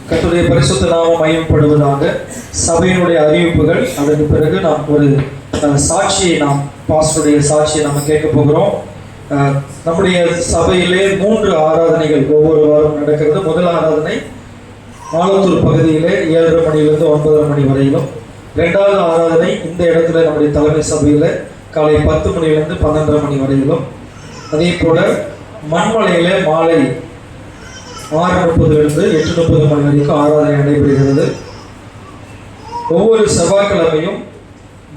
கர்த்தருடைய பரிசுத்த நாமம் மையப்படுவதாக. சபையினுடைய அறிவிப்புகள், அதற்கு பிறகு நாம் ஒரு சாட்சியை பாஸ்டருடைய சாட்சியை நம்ம கேட்க போகிறோம். நம்முடைய சபையிலே 3 ஆராதனைகள் ஒவ்வொரு வாரம் நடக்கிறது. முதல் ஆராதனை ஆலத்தூர் பகுதியிலே 7:30 மணியிலிருந்து 9:30 மணி வரையிலும். 2வது ஆராதனை இந்த இடத்துல நம்முடைய தலைமை சபையில் காலை 10 மணியிலிருந்து 12:30 மணி வரையிலும். அதே போல மண்மலையிலே மாலை 6:30 8:30 மணி வரைக்கும் ஆராதனை நடைபெறுகிறது. ஒவ்வொரு செவ்வாய்க்கிழமையும்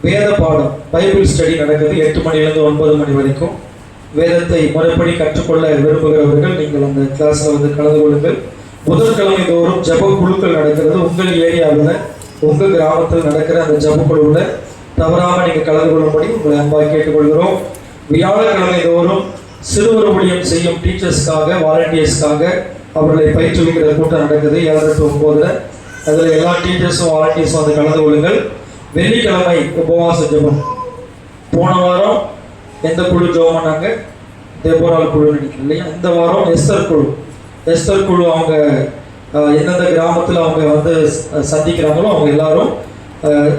வேத பாடம் பைபிள் ஸ்டடி நடக்குது. 8 மணியிலிருந்து 9 மணி வரைக்கும். வேதத்தை முறைப்படி கற்றுக்கொள்ள விரும்புகிறவர்கள் நீங்கள் அந்த கிளாஸில் வந்து கலந்து கொள்ளுங்கள். புதன்கிழமை தோறும் ஜப குழுக்கள் நடக்கிறது. உங்கள் ஏரியாவில் உங்கள் கிராமத்தில் நடக்கிற அந்த ஜப குழுவில் தவறாமல் நீங்கள் கலந்து கொள்ளும்படி உங்களை அன்பாக கேட்டுக்கொள்கிறோம். வியாழக்கிழமை தோறும் சிறுவர் ஊழியம் செய்யும் டீச்சர்ஸ்க்காக, வாலண்டியர்ஸ்க்காக அவர்களை பயிற்றுவிக்கிற கூட்டம் நடக்குது 7 to 9. அதில் எல்லா டீச்சர்ஸும் வாலண்டியர்ஸும் வந்து கலந்து கொள்ளுங்கள். வெள்ளிக்கிழமை உபவாச ஜபம். போன வாரம் எந்த குழு ஜபம் பண்ணாங்க? தேபோரால் குழு நினைக்கிறேன் இல்லையா? இந்த வாரம் எஸ்தர் குழு அவங்க எந்தெந்த கிராமத்தில் அவங்க வந்து சந்திக்கிறாங்களோ அவங்க எல்லாரும்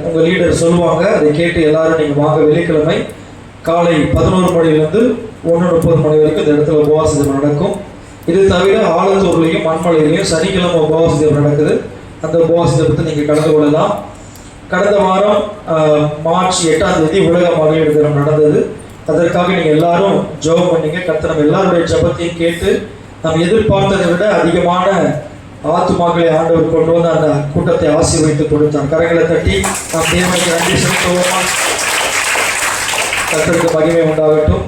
உங்கள் லீடர் சொல்லுவாங்க. அதை கேட்டு எல்லாரும் நீங்கள் வாங்க. வெள்ளிக்கிழமை காலை 11 மணிலேருந்து 1:30 மணி வரைக்கும் இந்த இடத்துல உபவாச ஜபம் நடக்கும். இது தவிர ஆலத்தூர்லையும் மண்மலையிலையும் சனிக்கிழமை உபவாச ஜபம் நடக்குது. அந்த உபவாச ஜபத்தை நீங்கள் கலந்து கொள்ளலாம். கடந்த வாரம் மார்ச் 8ஆம் தேதி உலக மகளிர் தினம் நடந்தது. அதற்காக நீங்கள் எல்லாரும் ஜெபம் பண்ணீங்க. கர்த்தர் நம்ம எல்லாருடைய ஜபத்தையும் கேட்டு நாம் எதிர்பார்த்ததை விட அதிகமான ஆத்துமாக்களை ஆண்டவர் கொண்டு வந்து அந்த கூட்டத்தை ஆசீர்வதித்து கொடுத்தார். கரங்களை தட்டி நாம் தேவனுக்கு நன்றி செலுத்துவோமா? கர்த்தருக்கு மகிமை உண்டாகட்டும்.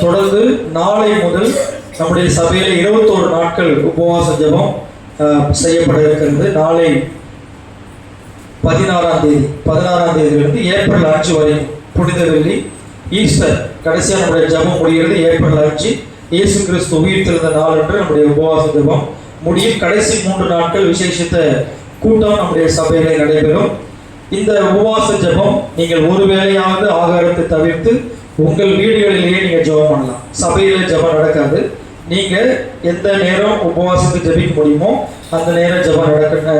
தொடர்ந்து நாளை முதல் நம்முடைய சபையில் 21 நாட்கள் உபவாச ஜபம் செய்யப்பட இருக்கிறது. நாளை 16ஆம் தேதியிலிருந்து ஏப்ரல் 5 வரை புனித வெள்ளி, ஈஸ்டர், கடைசியாக நம்முடைய ஜபம் முடிகிறது ஏப்ரல் 5. இயேசு கிறிஸ்து உயிர்த்தெழுந்த நாள் என்று நம்முடைய உபவாச ஜபம் முடியும். கடைசி 3 நாட்கள் விசேஷித்த கூட்டம் நம்முடைய சபையிலே நடைபெறும். இந்த உபவாச ஜபம் நீங்கள் ஒரு வேளையாவது ஆகாரத்தை தவிர்த்து உங்கள் வீடுகளிலேயே நீங்கள் ஜபம் பண்ணலாம். சபையில் ஜபம் நடக்காது. நீங்கள் எந்த நேரம் உபவாசத்தை ஜபிக்க முடியுமோ அந்த நேரம் ஜபம்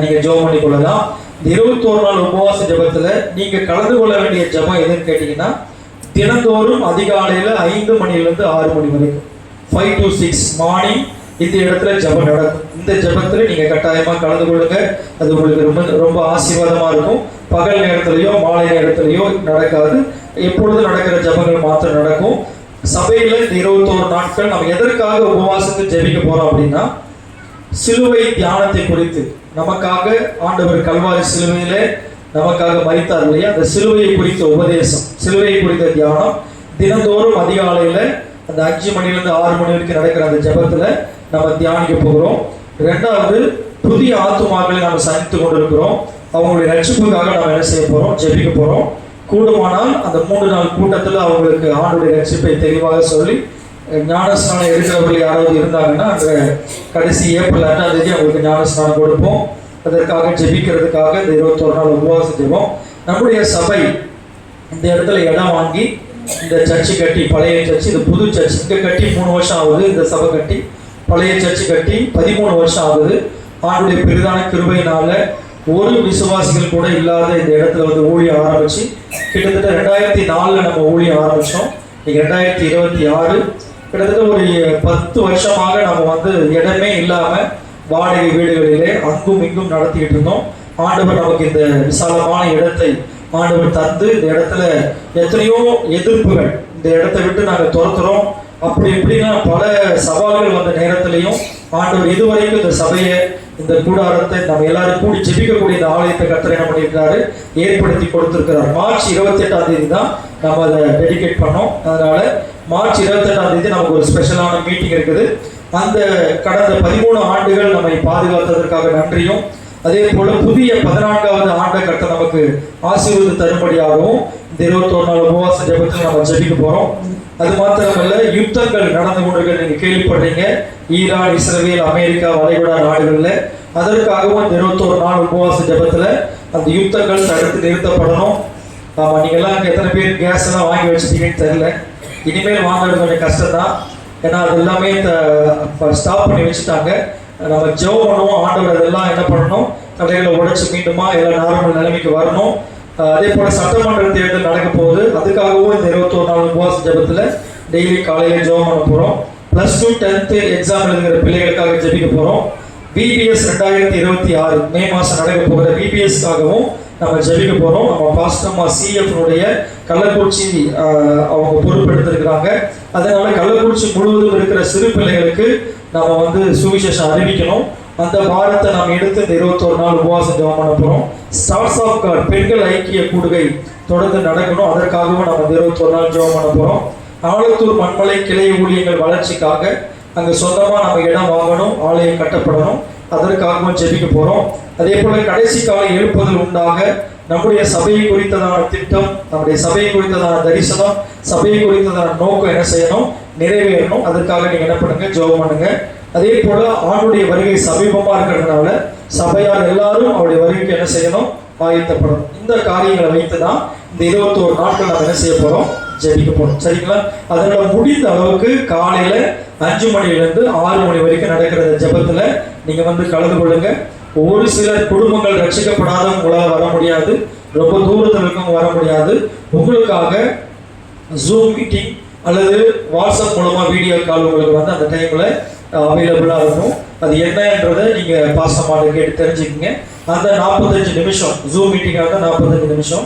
நீங்கள் ஜபம் பண்ணி கொள்ளலாம். இந்த 21 நாள் உபவாச ஜபத்தில் நீங்கள் கலந்து கொள்ள வேண்டிய ஜபம் எதுன்னு கேட்டிங்கன்னா, தினந்தோறும் அதிகாலையில் 5 மணிலேருந்து 6 மணி வரைக்கும் 5 to 6 மார்னிங் இந்த இடத்துல ஜபம் நடக்கும். இந்த ஜபத்தில் நீங்கள் கட்டாயமாக கலந்து கொள்ளுங்க. அது உங்களுக்கு ரொம்ப ரொம்ப ஆசீர்வாதமாக இருக்கும். பகல் நேரத்திலையோ மாலை நேரத்திலையோ நடக்காது. எப்பொழுது நடக்கிற ஜபங்கள் மாத்திரம் நடக்கும். சபையில் இந்த 21 நாட்கள் நம்ம எதற்காக உபவாசத்தை ஜெபிக்க போகிறோம் அப்படின்னா, சிலுவை தியானத்தை குறித்து நமக்காக ஆண்டவர் கல்வாரி சிலுவையிலே நமக்காக மரித்தார் இல்லையா? அந்த சிலுவையை குறித்த உபதேசம், சிலுவையை குறித்த தியானம் தினந்தோறும் அதிகாலையில் அந்த 5 மணிலேருந்து 6 மணி வரைக்கும் நடக்கிற அந்த ஜபத்தில் நம்ம தியானிக்க போகிறோம். 2வது, புதிய ஆத்துமாக்களை நம்ம சந்தித்து கொண்டிருக்கிறோம். அவங்களுடைய ரட்சிப்புக்காக நம்ம என்ன செய்ய போகிறோம்? ஜெபிக்க போகிறோம். கூடுமானால் அந்த 3 நாள் கூட்டத்தில் அவங்களுக்கு ஆண்டுடைய ரட்சிப்பை தெளிவாக சொல்லி ஞானஸ்நானம் எடுக்கிறவர்கள் யாராவது இருந்தாங்கன்னா அந்த கடைசி ஏப்ரல் 8ஆம் தேதி அவங்களுக்கு ஞானஸ்நானம் கொடுப்போம். அதற்காக ஜெபிக்கிறதுக்காக இந்த 21 நாள் உபவாச ஜெபம். நம்முடைய சபை இந்த இடத்துல இடம் வாங்கி இந்த சர்ச்சு கட்டி, பழைய சர்ச்சு, இது புது சர்ச் இங்கே கட்டி 3 வருஷம் ஆகுது. இந்த சபை கட்டி பழைய சர்ச்சு கட்டி 13 வருஷம் ஆகுது. ஆண்டுடைய பெரிதான கிருபையினால ஒரு விசுவாசிகள் கூட இல்லாத இந்த இடத்துல வந்து ஊழியம் ஆரம்பிச்சு கிட்டத்தட்ட 2004 நம்ம ஊழியம் ஆரம்பித்தோம். இன்னைக்கு 2026, கிட்டத்தட்ட ஒரு 10 வருஷமாக நம்ம வந்து இடமே இல்லாமல் வாடகை வீடுகளிலே அங்கும் இங்கும் நடத்திக்கிட்டு இருந்தோம். ஆண்டவர் நமக்கு இந்த விசாலமான இடத்தை ஆண்டவர் தந்து இந்த இடத்துல எத்தனையோ எதிர்ப்புகள், இந்த இடத்தை விட்டு நாங்கள் துரத்துறோம் அப்படி இப்படின்னா பல சவால்கள் வந்த நேரத்திலையும் ஆண்டவர் இதுவரைக்கும் இந்த சபையை, இந்த கூடாரத்தை நம்ம எல்லாரும் கூடி ஜெபிக்கக்கூடிய இந்த ஆலயத்தை கர்த்தர் என்ன பண்ணியிருக்காரு? ஏற்படுத்தி கொடுத்திருக்கிறார். மார்ச் 28ஆம் தேதி தான் நம்ம அதை டெடிகேட் பண்ணோம். அதனால மார்ச் 28ஆம் தேதி நமக்கு ஒரு ஸ்பெஷலான மீட்டிங் இருக்குது. அந்த கடந்த 13 ஆண்டுகள் நம்மை பாதுகாத்ததற்காக நன்றியும், அதே போல புதிய 14வது ஆண்டை கர்த்தர் நமக்கு ஆசீர்வாதம் தரும்படியாகவும் இந்த 21 நாள் உபவாச ஜபத்தில் நம்ம ஜெபிக்க போறோம். அது மாத்திரமல்ல, யுத்தங்கள் நடந்து கொண்டிருக்க நீங்க கேள்விப்படுறீங்க. ஈரான், இஸ்ரேல், அமெரிக்கா, வளைகுடா நாடுகள்ல. அதற்காகவும் இந்த 21 நாள் உபவாச ஜபத்துல அந்த யுத்தங்கள் தடுத்து நிறுத்தப்படணும். ஆமா, நீங்க எல்லாம் எத்தனை பேர் கேஸ் எல்லாம் வாங்கி வச்சுட்டீங்கன்னு தெரியல. இனிமேல் வாங்குறது கொஞ்சம் கஷ்டம் தான். ஏன்னா அது எல்லாமே ஸ்டாப் பண்ணி வச்சுட்டாங்க. நம்ம ஜெபம் பண்ணுவோம். ஆண்டவர் அதெல்லாம் என்ன பண்ணணும், தடைகளை உடைச்சு மீண்டுமா எல்லாம் நார்மல் நிலைமைக்கு வரணும். அதே போல சட்டமன்ற தேர்தல் நடக்க போகுது. அதுக்காகவும் இந்த 21 நாள் உபவாச ஜெபத்தில் டெய்லி காலையில் ஜெபம் பண்ண போகிறோம். +2 10th எக்ஸாம் எழுதுகிற பிள்ளைகளுக்காக ஜெபிக்க போகிறோம். பிபிஎஸ் 2026 மே மாதம் நடக்க போகிற பிபிஎஸ்க்காகவும் நம்ம ஜெபிக்க போகிறோம். நம்ம பாஸ்டர்மா சிஎஃப்னுடைய கள்ளக்குறிச்சி அவங்க பொறுப்பெடுத்திருக்கிறாங்க. அதனால கள்ளக்குறிச்சி முழுவதும் இருக்கிற சிறு பிள்ளைகளுக்கு நம்ம சுவிசேஷம் அறிவிக்கணும். அந்த பாரத்தை நாம் எடுத்து இந்த 21 நாள் உபவாசம் ஜெபம் பண்ண போகிறோம். ஸ்டார்ஸ் ஆஃப் காட் பெண்கள் ஐக்கிய கூடுகை தொடர்ந்து நடக்கணும். அதற்காகவும் நம்ம 21 நாள் ஜெபம் பண்ண போகிறோம். ஆலத்தூர் மண்மலை கிளை ஊழியங்கள் வளர்ச்சிக்காக அங்கே சொந்தமாக நம்ம இடம் வாங்கணும், ஆலயம் கட்டப்படணும். அதற்காகவும் ஜெபிக்க போகிறோம். அதே போல கடைசி காலம் எழுப்புதல் உண்டாக நம்முடைய சபையை குறித்ததான திட்டம், நம்முடைய சபையை குறித்ததான தரிசனம், சபையை குறித்ததான நோக்கம் என்ன செய்யணும், நிறைவேறணும். அதற்காக நீங்கள் என்ன பண்ணுங்க, ஜெபம் பண்ணுங்க. அதே போல ஆண்டுடைய வருகை சமீபமாக இருக்கிறதுனால சபையார் எல்லாரும் அவருடைய வருகைக்கு என்ன செய்யணும், ஆயத்தப்படணும். இந்த காரியங்களை வைத்து தான் இந்த 21 நாட்கள் நம்ம என்ன செய்ய போகிறோம், ஜெபிக்க போகிறோம். சரிங்களா? அதனால முடிந்த அளவுக்கு காலையில் 5 மணிலேருந்து 6 மணி வரைக்கும் நடக்கிற ஜெபத்தில் நீங்கள் கலந்து கொள்ளுங்க. ஒரு சில குடும்பங்கள் ரட்சிக்கப்படாதவங்களால் வர முடியாது, ரொம்ப தூரத்தில் இருக்கவங்க வர முடியாது. உங்களுக்காக ஜூம் மீட்டிங் அல்லது வாட்ஸ்அப் மூலமாக வீடியோ கால் உங்களுக்கு அந்த டைமில் அவைலபிளாக இருக்கும். அது என்னன்றதை நீங்கள் பாஸ்டர்மாட்ட கேட்டு தெரிஞ்சுக்கிங்க. அந்த 45 நிமிஷம் ஜூம் மீட்டிங்காக இருந்தால் 45 நிமிஷம்,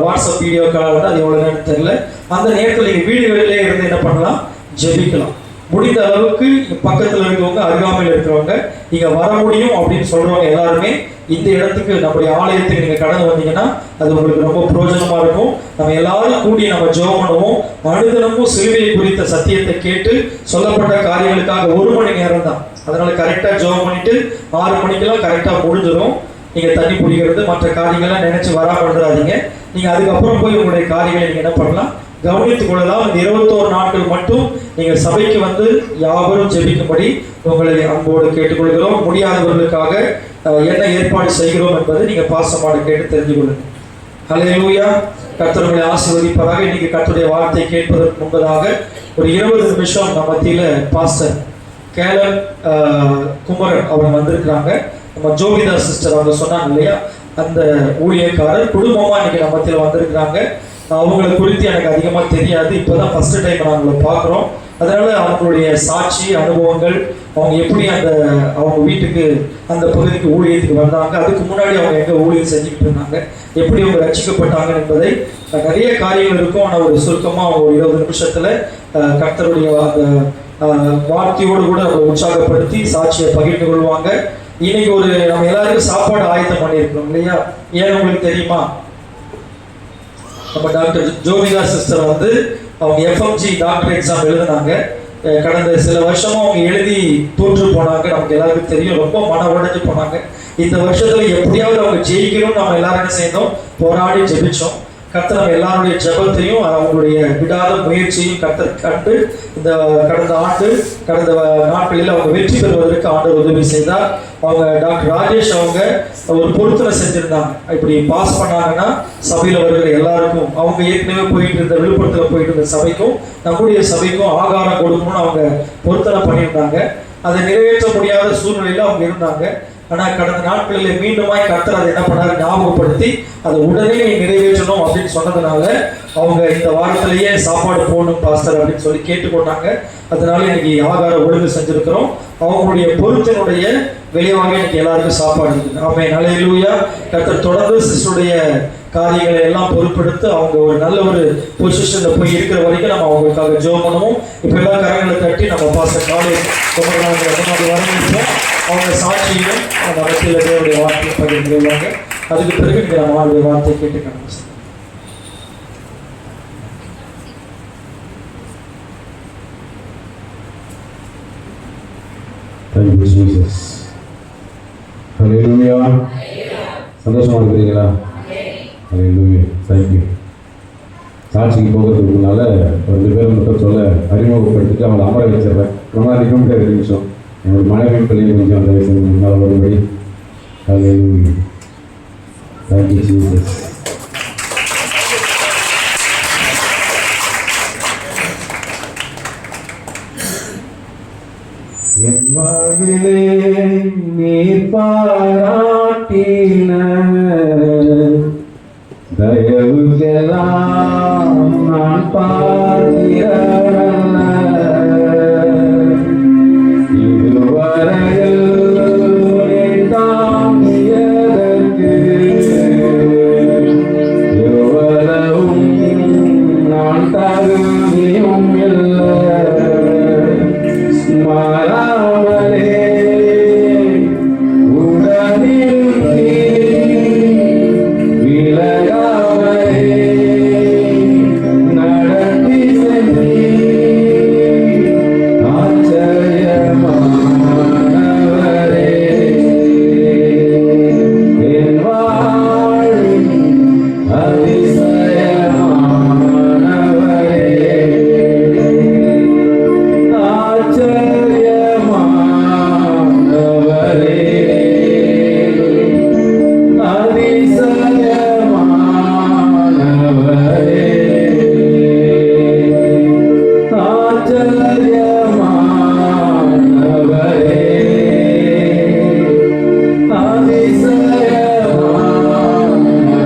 வாட்ஸ்அப் வீடியோ கால் வந்து அது எவ்வளோ நேரம் தெரியல. அந்த நேரத்தில் நீங்கள் வீடுகளிலே இருந்து என்ன பண்ணலாம், ஜெபிக்கலாம். முடிந்த அளவுக்கு பக்கத்தில் இருக்கிறவங்க, அருகாமையில் இருக்கிறவங்க, நீங்கள் வர முடியும் அப்படின்னு சொல்கிறவங்க எல்லாருமே இந்த இடத்துக்கு, நம்முடைய ஆலயத்துக்கு நீங்கள் கடந்து வந்தீங்கன்னா அது உங்களுக்கு ரொம்ப பிரயோஜனமாக இருக்கும். நம்ம எல்லாரும் கூடி நம்ம ஜெபம் பண்ணுவோம். அனுதினமும் சிலுவையை குறித்த சத்தியத்தை கேட்டு சொல்லப்பட்ட காரியங்களுக்காக 1 மணி நேரம் தான். அதனால கரெக்டாக ஜெபம் பண்ணிட்டு 6 மணிக்கெல்லாம் கரெக்டாக முடிஞ்சிடும். நீங்கள் தண்ணி பிடிக்கிறது மற்ற காரியங்கள்லாம் நினைச்சு வராமல் வந்துடாதீங்க. நீங்கள் அதுக்கப்புறம் போய் உங்களுடைய காரியங்களை நீங்கள் என்ன பண்ணலாம், கவனித்துக் கொள்ளலாம். இந்த 21 நாட்கள் மட்டும் நீங்கள் சபைக்கு யாவரும் ஜெபிக்கும்படி உங்களை அன்போடு கேட்டுக்கொள்கிறோம். முடியாதவர்களுக்காக என்ன ஏற்பாடு செய்கிறோம் என்பதை நீங்கள் பாசமாட கேட்டு தெரிந்து கொள்ளுங்கள். ஹல்லேலூயா. கர்த்தருடைய ஆசீர்வதிப்பதாக. இன்னைக்கு கர்த்தருடைய வார்த்தை கேட்பதற்கு முன்பதாக ஒரு 20 நிமிஷம் நம்ம மத்தியில் பாஸ்டர் கேலன் குமரன் அவங்க வந்திருக்கிறாங்க. நம்ம ஜோகிதா சிஸ்டர் அவங்க சொன்னாங்க இல்லையா, அந்த ஊழியக்காரர் குடும்பமாக இன்னைக்கு நம்ம மத்தியில் வந்திருக்கிறாங்க. அவங்களை குறித்து எனக்கு அதிகமாக தெரியாது, இப்போதான் ஃபர்ஸ்ட் டைம் நாங்களை பார்க்குறோம். அதனால அவங்களுடைய சாட்சி அனுபவங்கள், அவங்க எப்படி அவங்க வீட்டுக்கு அந்த பகுதிக்கு ஊழியத்துக்கு வந்தாங்க, அதுக்கு முன்னாடி அவங்க எங்கே ஊழியம் செஞ்சுக்கிட்டு இருந்தாங்க, எப்படி அவங்க ரட்சிக்கப்பட்டாங்க என்பதை நிறைய காரியங்கள் இருக்கும். ஆனால் ஒரு சுருக்கமாக அவங்க ஒரு 20 நிமிஷத்தில் கர்த்தருடைய வார்த்தையோடு கூட அவங்க உற்சாகப்படுத்தி சாட்சியை பகிர்ந்து கொள்வாங்க. இன்னைக்கு நம்ம எல்லாருக்கும் சாப்பாடு ஆயத்தம் பண்ணியிருக்கிறோம் இல்லையா? ஏன் உங்களுக்கு தெரியுமா? நம்ம டாக்டர் ஜோவிகா சிஸ்டர் அவங்க எஃப்எம்ஜி டாக்டர் எக்ஸாம் எழுதினாங்க. கடந்த சில வருஷமா அவங்க எழுதி தோற்று போனாங்க. நமக்கு எல்லாருக்கும் தெரியும், ரொம்ப மன உடைஞ்சு போனாங்க. இந்த வருஷத்துல எப்படியாவது அவங்க ஜெயிக்கணும்னு நம்ம எல்லாரும் என்ன செய்யணும், போராடி ஜெபிச்சோம். கர்த்தர் நம்ம எல்லாருடைய ஜெபத்தையும் அவங்களுடைய விடாத முயற்சியும் கர்த்தர் கண்டு இந்த கடந்த நாட்களில் அவங்க வெற்றி பெறுவதற்கு ஆண்டவர் உதவி செய்தார். அவங்க டாக்டர் ராஜேஷ் அவங்க ஒரு பொருத்தனை செஞ்சிருந்தாங்க. இப்படி பாஸ் பண்ணாங்கன்னா சபையில் வருகிற எல்லாருக்கும், அவங்க ஏற்கனவே போயிட்டு இருந்த விழுப்புரத்தில் போயிட்டு இருந்த சபைக்கும் நம்முடைய சபைக்கும் ஆகாரம் கொடுக்கணும்னு அவங்க பொருத்தனை பண்ணியிருந்தாங்க. அதை நிறைவேற்ற முடியாத சூழ்நிலையில் அவங்க இருந்தாங்க. ஆனால் கடந்த நாட்களில் மீண்டுமாய் கர்த்தர் அதை என்ன பண்ணாரு, ஞாபகப்படுத்தி அதை உடனே நிறைவேற்றணும் அப்படின்னு சொன்னதுனால அவங்க இந்த வாரத்திலேயே சாப்பாடு போகணும் பாஸ்டர் அப்படின்னு சொல்லி கேட்டுக்கொண்டாங்க. அதனால இன்னைக்கு ஆகார ஒழுங்கு செஞ்சிருக்கிறோம். அவங்களுடைய பொருத்தினுடைய விளைவாக இன்னைக்கு எல்லாருக்கும் சாப்பாடு இருக்குது. ஆமென், ஹல்லேலூயா. கர்த்தர் தொடர்ந்து சிஸ்டருடைய காரியங்களை எல்லாம் பொறுப்பெடுத்து அவங்க ஒரு நல்ல ஒரு பொசிஷனில் போய் இருக்கிற வரைக்கும் நம்ம அவங்களுக்காக ஜெபம் பண்ணுவோம். இப்போ எல்லா கரங்களை தட்டி நம்ம பாஸ்டர் காலேஜ் வரவேற்போம். அவங்க சாட்சியிலும் அந்த மத்தியில் தேவனுடைய வார்த்தையை பகிர்ந்து கொள்வாங்க. அதுக்கு பிறகு நீங்கள் நம்ம ஆளுடைய வார்த்தையை கேட்டுக்கணும். Thank you, Jesus. Hallelujah. சந்தோஷமா இருக்கிறீங்களா? Hallelujah. Thank you. சாட்சிக்கு போகிறதுக்கு முன்னால 2 பேர் மட்டும் சொல்ல அறிமுகப்படுத்திட்டு அவங்களை அமர வச்சிடுறேன். ரொம்ப நிமிஷம் 2 நிமிஷம் என்னோட மனைவியும் பிள்ளையும் கொஞ்சம் தயவு செய்து முன்னால் வரும்படி. Hallelujah. Thank you, Jesus. என் வாழ்விலே நீர் பாராட்டின தயவுக்கெல்லாம் நான் பாத்திரனல்ல. இதுவரையில் என் தாங்கியதற்கு எவ்வளவும் நான் தகுதியும் இல்லை. மாறாமலே உடனில் விலகாமலே நடத்தி சென்றீ ஆச்சரியமானவரே. என் வாழ்வின் அதிசயமானவரே. ஆச்சரியமானவரே. அதிசயமானவரே.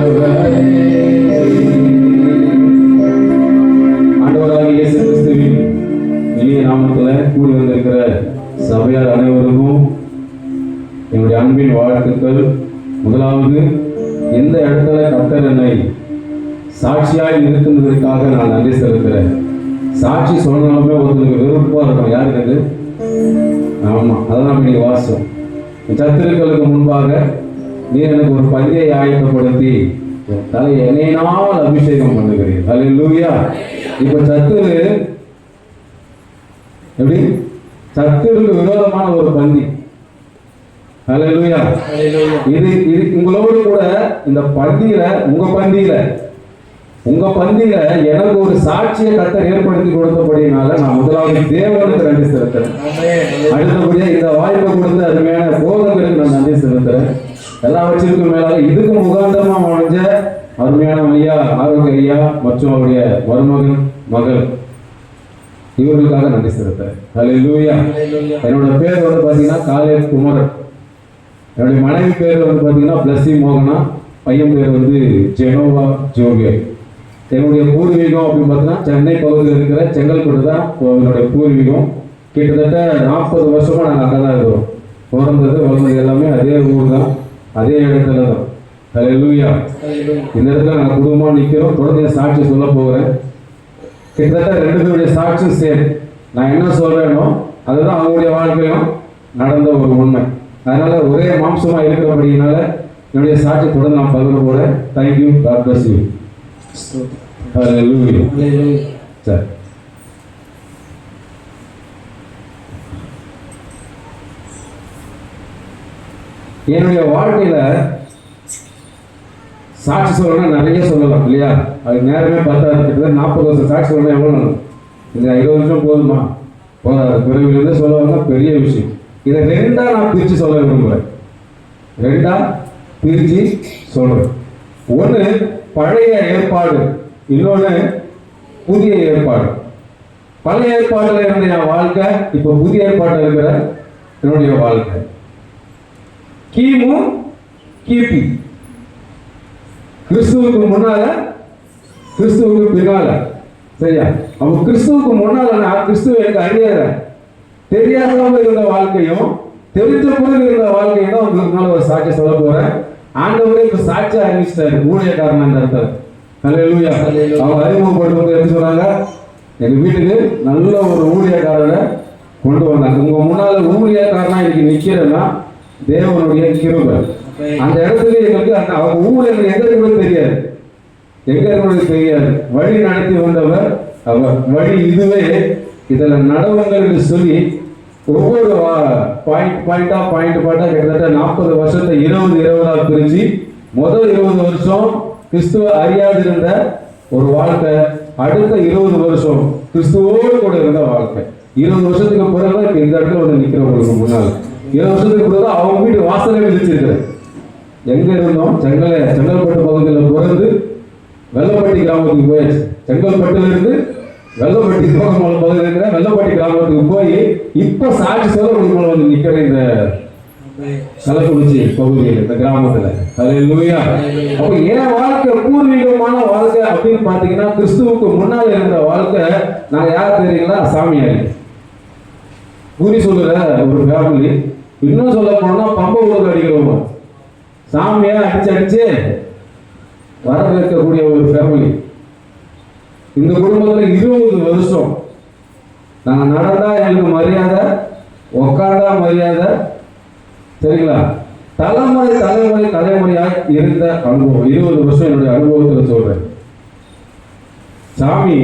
ஆச்சரியமானவரே. ஆண்டவராகிய இயேசு கிறிஸ்துவின் இனிய நாமத்துல கூடி வந்திருக்கிற சபையார் அனைவருக்கும் என்னுடைய அன்பின் வாழ்த்துக்கள். முதலாவது, எந்த இடத்துல கர்த்தர் என்னை சாட்சியாய் நிறுத்துவதற்காக நான் நன்றி செலுத்துறேன். சாட்சி சொன்னாலுமே ஒருத்தருக்கு வெறுப்பா இருக்கும். யாருக்கு அது? ஆமா, அதான் இன்னைக்கு வாசம். சத்துருக்களுக்கு முன்பாக நீ எனக்கு ஒரு பந்தியை ஆயத்தப்படுத்தி என் தலை என்னையினால் அபிஷேகம் பண்ணுகிறேன். அல்லேலூயா. இப்ப சத்துரு எப்படி? சத்துருக்கு விரோதமான ஒரு பந்தி. அல்லேலூயா. இது உங்களோடு கூட இந்த பந்தியில உங்க பந்தியில எனக்கு ஒரு சாட்சியை கர்த்தர் ஏற்படுத்தி கொடுத்தபடினால நான் முதலாவது தேவனுக்கு நன்றி செலுத்துறேன். அடுத்தபடியா இந்த வாய்ப்பை கொடுத்து அருமையான போதகருக்கு நான் நன்றி செலுத்துறேன். எல்லாவற்றிற்கும் மேலாக இதுக்கு முகாந்தமா அமைஞ்ச அருமையான ஐயா ஆரோக்கிய ஐயா மற்றும் அவருடைய மருமகன் மகள் இவர்களுக்காக நன்றி செலுத்துறேன். அல்லேலூயா. என்னோட பேர் வந்து பாத்தீங்கன்னா காலேஜ் குமரன். என்னுடைய மனைவி பேர் வந்து பாத்தீங்கன்னா பிளஸ்ஸி மோகனா. பையன் பேர் வந்து ஜெனோவா ஜோவியல். என்னுடைய பூர்வீகம் அப்படின்னு பார்த்தீங்கன்னா சென்னை பகுதியில் இருக்கிற செங்கல்பட்டு தான் என்னுடைய பூர்வீகம். கிட்டத்தட்ட 40 வருஷமா நாங்கள் அங்கே தான் இருக்கிறோம். பிறந்தது வளர்ந்தது எல்லாமே அதே ஊர் தான், அதே இடத்துல தான். அல்லேலூயா. இந்த இடத்துல நாங்கள் குடும்பமாக நிற்கிறோம். தொடர்ந்து என் சாட்சி சொல்ல போகிறேன். கிட்டத்தட்ட 2 பேருடைய சாட்சியும் சேம். நான் என்ன சொல்றேனோ அதுதான் அவங்களுடைய வாழ்க்கையிலும் நடந்த ஒரு உண்மை. அதனால ஒரே மாம்சமா இருக்கிறபடினால என்னுடைய சாட்சி தொடர்ந்து நான் பகிர போறேன். Thank you. God bless you. Hallelujah. சரி, என்னுடைய வாழ்க்கையில சாட்சி சொல்லணும்னா நிறைய சொல்லலாம் இல்லையா? அது நேரமே பத்தாது. கிட்டத்தட்ட 40 வருஷம் சாட்சி சொல்லணும். எவ்வளோ நாள்? இந்த 20 வருஷம் போதுமா? போதாது. பிறவிலிருந்து சொல்லுவாங்க, பெரிய விஷயம். இதை 2ஆ நான் பிரித்து சொல்ல விரும்புகிறேன். 2ஆ பிரித்து சொல்றேன். ஒன்று பழைய ஏற்பாடு, இன்னொன்று புதிய ஏற்பாடு. பழைய ஏற்பாட்டில் இருந்த என் வாழ்க்கை இப்போ புதிய ஏற்பாட்டில் இருக்கிற என்னுடைய வாழ்க்கை. கிமு கிபி, கிறிஸ்துவுக்கு முன்னால கிறிஸ்துவுக்கு பின்னால. சரியா? அப்ப கிறிஸ்துவுக்கு முன்னால நான் கிறிஸ்துவ எனக்கு அறியாத தெரியாதவங்க இருந்த வாழ்க்கையும் தெரிஞ்ச பிறகு இருந்த வாழ்க்கையும் தான் உங்களுக்கு ஒரு சாட்சி சொல்ல போறேன். ஆண்டவரே இப்ப சாட்சி அறிவிச்சிட்டாரு ஊழியக்காரன் அந்த இடத்துல. அல்லேலூயா. அவங்க அறிமுகப்படுத்தும் எப்படி சொன்னாங்க? எங்க வீட்டுக்கு நல்ல ஒரு ஊழியக்காரரை கொண்டு வந்தாங்க. உங்க முன்னால ஊழியக்காரனா இன்னைக்கு நிக்கிறேன்னா தேவனுடைய கிருபை. அந்த இடத்துக்கு எங்களுக்கு அவங்க ஊழியர்கள் எங்க இருக்கிறது தெரியாது, எங்க இருக்கிறது தெரியாது. வழி நடத்தி வந்தவர் அவர். வழி இதுவே, இதுல நடவுங்கள் என்று சொல்லி ஒவ்வொரு பாயிண்டா கிட்டத்தட்ட 40 வருஷத்தை 20 பிரிஞ்சு முதல் 20 வருஷம் கிறிஸ்துவ அறியாதிருந்த ஒரு வாழ்க்கை, அடுத்த 20 வருஷம் கிறிஸ்துவோடு கூட இருந்த வாழ்க்கை. 20 வருஷத்துக்கு பிறகு இப்ப இந்த இடத்துல வந்து நிக்கிறவங்களுக்கு முன்னால 20 வருஷத்துக்கு பிறகு அவங்க வீட்டு வாசலே விழிச்சிருக்கிறேன். எங்க இருந்தோம்? செங்கல்பட்டு பகுதியில் பிறந்து வெள்ளப்பட்டி கிராமத்துக்கு போயாச்சு. செங்கல்பட்டுல இருந்து வெள்ளப்பட்டி தோகமலை பகுதியில் இருக்கிற வெள்ளப்பட்டி கிராமத்துக்கு போய் இப்ப சாட்சி சொல்ல உங்களுக்கு வந்து நிக்கிற இந்த கள்ளக்குறிச்சி பகுதியில் இந்த கிராமத்துல. அல்லேலூயா. அப்ப என் வாழ்க்கை பூர்வீகமான வாழ்க்கை அப்படின்னு பாத்தீங்கன்னா கிறிஸ்துவுக்கு முன்னால் இருந்த வாழ்க்கை. நாங்க யார் தெரியுங்களா? சாமியாரி. குறி சொல்லுற ஒரு ஃபேமிலி. இன்னும் சொல்ல போனா பம்பை ஊருக்கு அடிக்கிறவங்க, சாமியா அடிச்சு அடிச்சு வர வைக்கக்கூடிய ஒரு ஃபேமிலி. இந்த குடும்பத்துல 20 வருஷம் நாங்க நடந்தா எங்களுக்கு மரியாதை, உக்காந்தா மரியாதை, சரிங்களா? தலைமுறை தலைமுறை தலைமுறையாக இருந்த அனுபவம். 20 வருஷம் என்னுடைய அனுபவத்தில் சொல்றேன். சாமி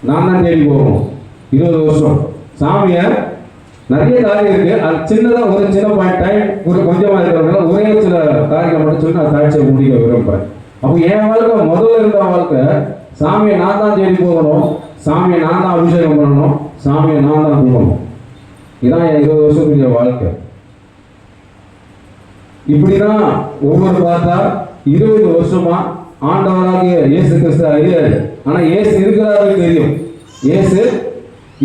நான் தான் தேடி போகணும். 20 வருஷம் சாமிய நிறைய காரியம் இருக்கு. அது சின்னதா ஒரு சின்ன பாயிண்ட் டைம் ஒரு கொஞ்சமா இருக்கிறவங்க ஒரே சில காரியங்களை மட்டும் சொல்லி நான் காட்சியை முடிக்க விரும்புறேன். அப்போ என் வாழ்க்கை முதல்ல இருந்த வாழ்க்கை சாமியை நான் தான் தேடி போகணும், சாமியை நான் தான் அபிஷேகம் பண்ணணும், சாமியை நான் தான் போகணும். இதான் என் 20 வருஷத்துடைய வாழ்க்கை. இப்படிதான் ஒவ்வொரு பார்த்தா 20 வருஷமா ஆண்டவராகிய இயேசு கிறிஸ்து அறியாது. ஆனா இயேசு இருக்கிறாரு தெரியும், இயேசு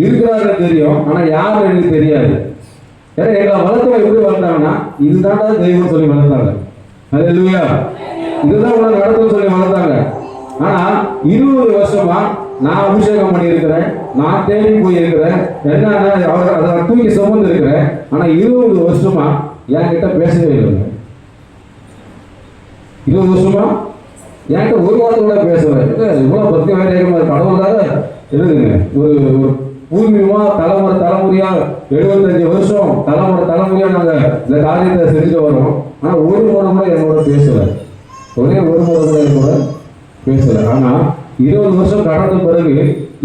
இருக்கிறாரு தெரியும். ஆனா யாரும் எனக்கு தெரியாது. ஏன்னா எங்களை வளர்த்தவங்க எப்படி வளர்த்தாங்கன்னா இதுதான்டா தெய்வம் சொல்லி வளர்த்தாங்க. அல்லேலூயா. இதுதான் உங்களை நடத்தும் சொல்லி வளர்த்தாங்க. ஆனா 20 வருஷமா நான் அபிஷேகம் பண்ணி இருக்கிறேன், நான் தேடி போயிருக்கிறேன், என்னன்னா அதை தூக்கி சுமந்து இருக்கிறேன். ஆனா 20 வருஷமா என்கிட்ட பேசவே இல்லைங்க. 20 வருஷமா என்கிட்ட ஒரு வார்த்தை கூட பேசுவேன். இவ்வளவு பக்தி வேலையமா கடவுளாக எழுதுங்க. ஒரு பூர்வீகமா தலைமுறை தலைமுறையா 75 வருஷம் தலைமுறை தலைமுறையா நாங்க இந்த காரியத்தை செஞ்சு வரோம். ஆனா ஒரு முறை கூட என்னோட பேசல, ஒரே ஒரு முறை கூட என்னோட பேசல. ஆனா 20 வருஷம் கடந்த பிறகு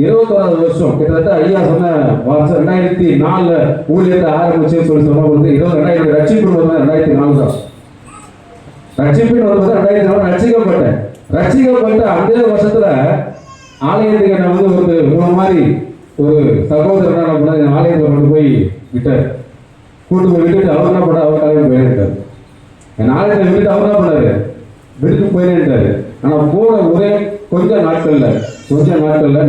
21வது வருஷம் கிட்டத்தட்ட ஐயா சொன்ன வருஷம் 2004 ஊழியத்தை ஆரம்பிச்சு சொல்லி சொன்ன பொழுது 2000 ரட்சிப்பு 2004 தான். ரட்சிப்பின் வரும்போது 2004 ரட்சிக்கப்பட்டேன். ரட்சிக்கப்பட்ட அந்த வருஷத்துல ஆலயத்துக்கு என்ன வந்து ஒரு மாதிரி ஒரு சகோதரனா நான் ஆலயத்தை கொண்டு போய் விட்டார். கூட்டு போய் விட்டுட்டு அவர் என்ன பண்ண அவர் காலையில் போயிருக்காரு. என் ஆலயத்தை விட்டுட்டு அவர் என்ன பண்ணாரு, விடுத்து போயிருந்தாரு. ஆனா போன ஒரே கொஞ்ச நாட்கள்ல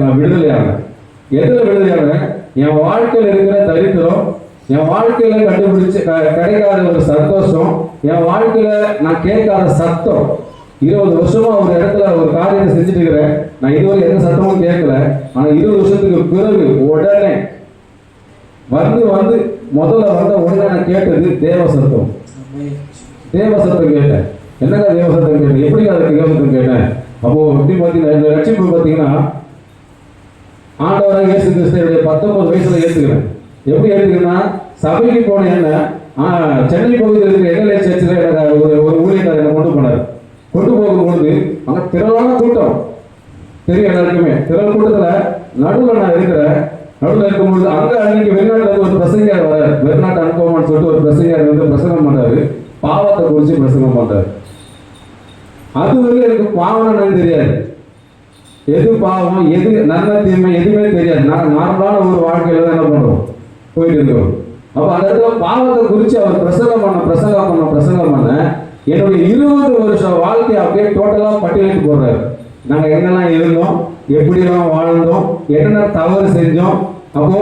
நான் விடுதலையானேன். எதுல விடுதலையானேன்? என் வாழ்க்கையில் இருக்கிற தரித்திரம், என் வாழ்க்கையில கண்டுபிடிச்சு கிடைக்காத ஒரு சந்தோஷம், என் வாழ்க்கையில நான் கேட்காத சத்தம். 20 வருஷமா ஒரு இடத்துல ஒரு காரியத்தை செஞ்சுட்டு இருக்கிறேன். நான் இதுவரை எந்த சத்தமும் கேட்கல. ஆனா 20 வருஷத்துக்கு பிறகு உடனே வந்து முதல்ல வந்த உடனே நான் கேட்டது தேவ சத்தம். தேவ சத்தம் கேட்டேன். என்னங்க தேவ சத்தம் கேட்டேன்? எப்படி அதுக்கு தேவ சத்தம் கேட்டேன்? அப்போ எப்படி பார்த்தீங்கன்னா இந்த ரட்சிப்பு பார்த்தீங்கன்னா ஆண்டவராக இயேசு கிறிஸ்துவுடைய 19 வயசுல ஏற்றுக்கிறேன். எப்படி ஏற்றுக்கிறேன்னா சபைக்கு போன என்ன சென்னை பகுதியில் இருக்கிற எல்எல்ஏ சர்ச்சில் எனக்கு ஒரு ஊழியர் என்னை கொண்டு போனார். கொண்டு போகும்பொழுது அங்கே திரளான கூட்டம் தெரியும் எல்லாருக்குமே. திரள் கூட்டத்தில் நடுவில் நான் இருக்கிறேன். நடுவில் இருக்கும்பொழுது அங்கே அன்னைக்கு வெளிநாட்டில் ஒரு பிரசங்கர் வர வெளிநாட்டு அனுபவம்னு சொல்லிட்டு ஒரு பிரசங்கர் வந்து பிரசங்கம் பண்ணாரு. பாவத்தை குறித்து பிரசங்கம் பண்றாரு. அது வந்து எனக்கு பாவம் தெரியாது. எது பாவம் எது நன்மை தீமை எதுவுமே தெரியாது. நான் நார்மலான ஒரு வாழ்க்கையில தான் என்ன பண்றோம் போயிட்டு இருக்கிறோம். அப்ப அந்த இடத்துல பாவத்தை குறித்து அவர் பிரசங்கம் பண்ண என்னுடைய 20 வருஷம் வாழ்க்கையை அப்படியே டோட்டலா பட்டியலிட்டு போடுறாரு. நாங்க எங்கெல்லாம் இருந்தோம், எப்படியெல்லாம் வாழ்ந்தோம், என்னென்ன தவறு செஞ்சோம். அப்போ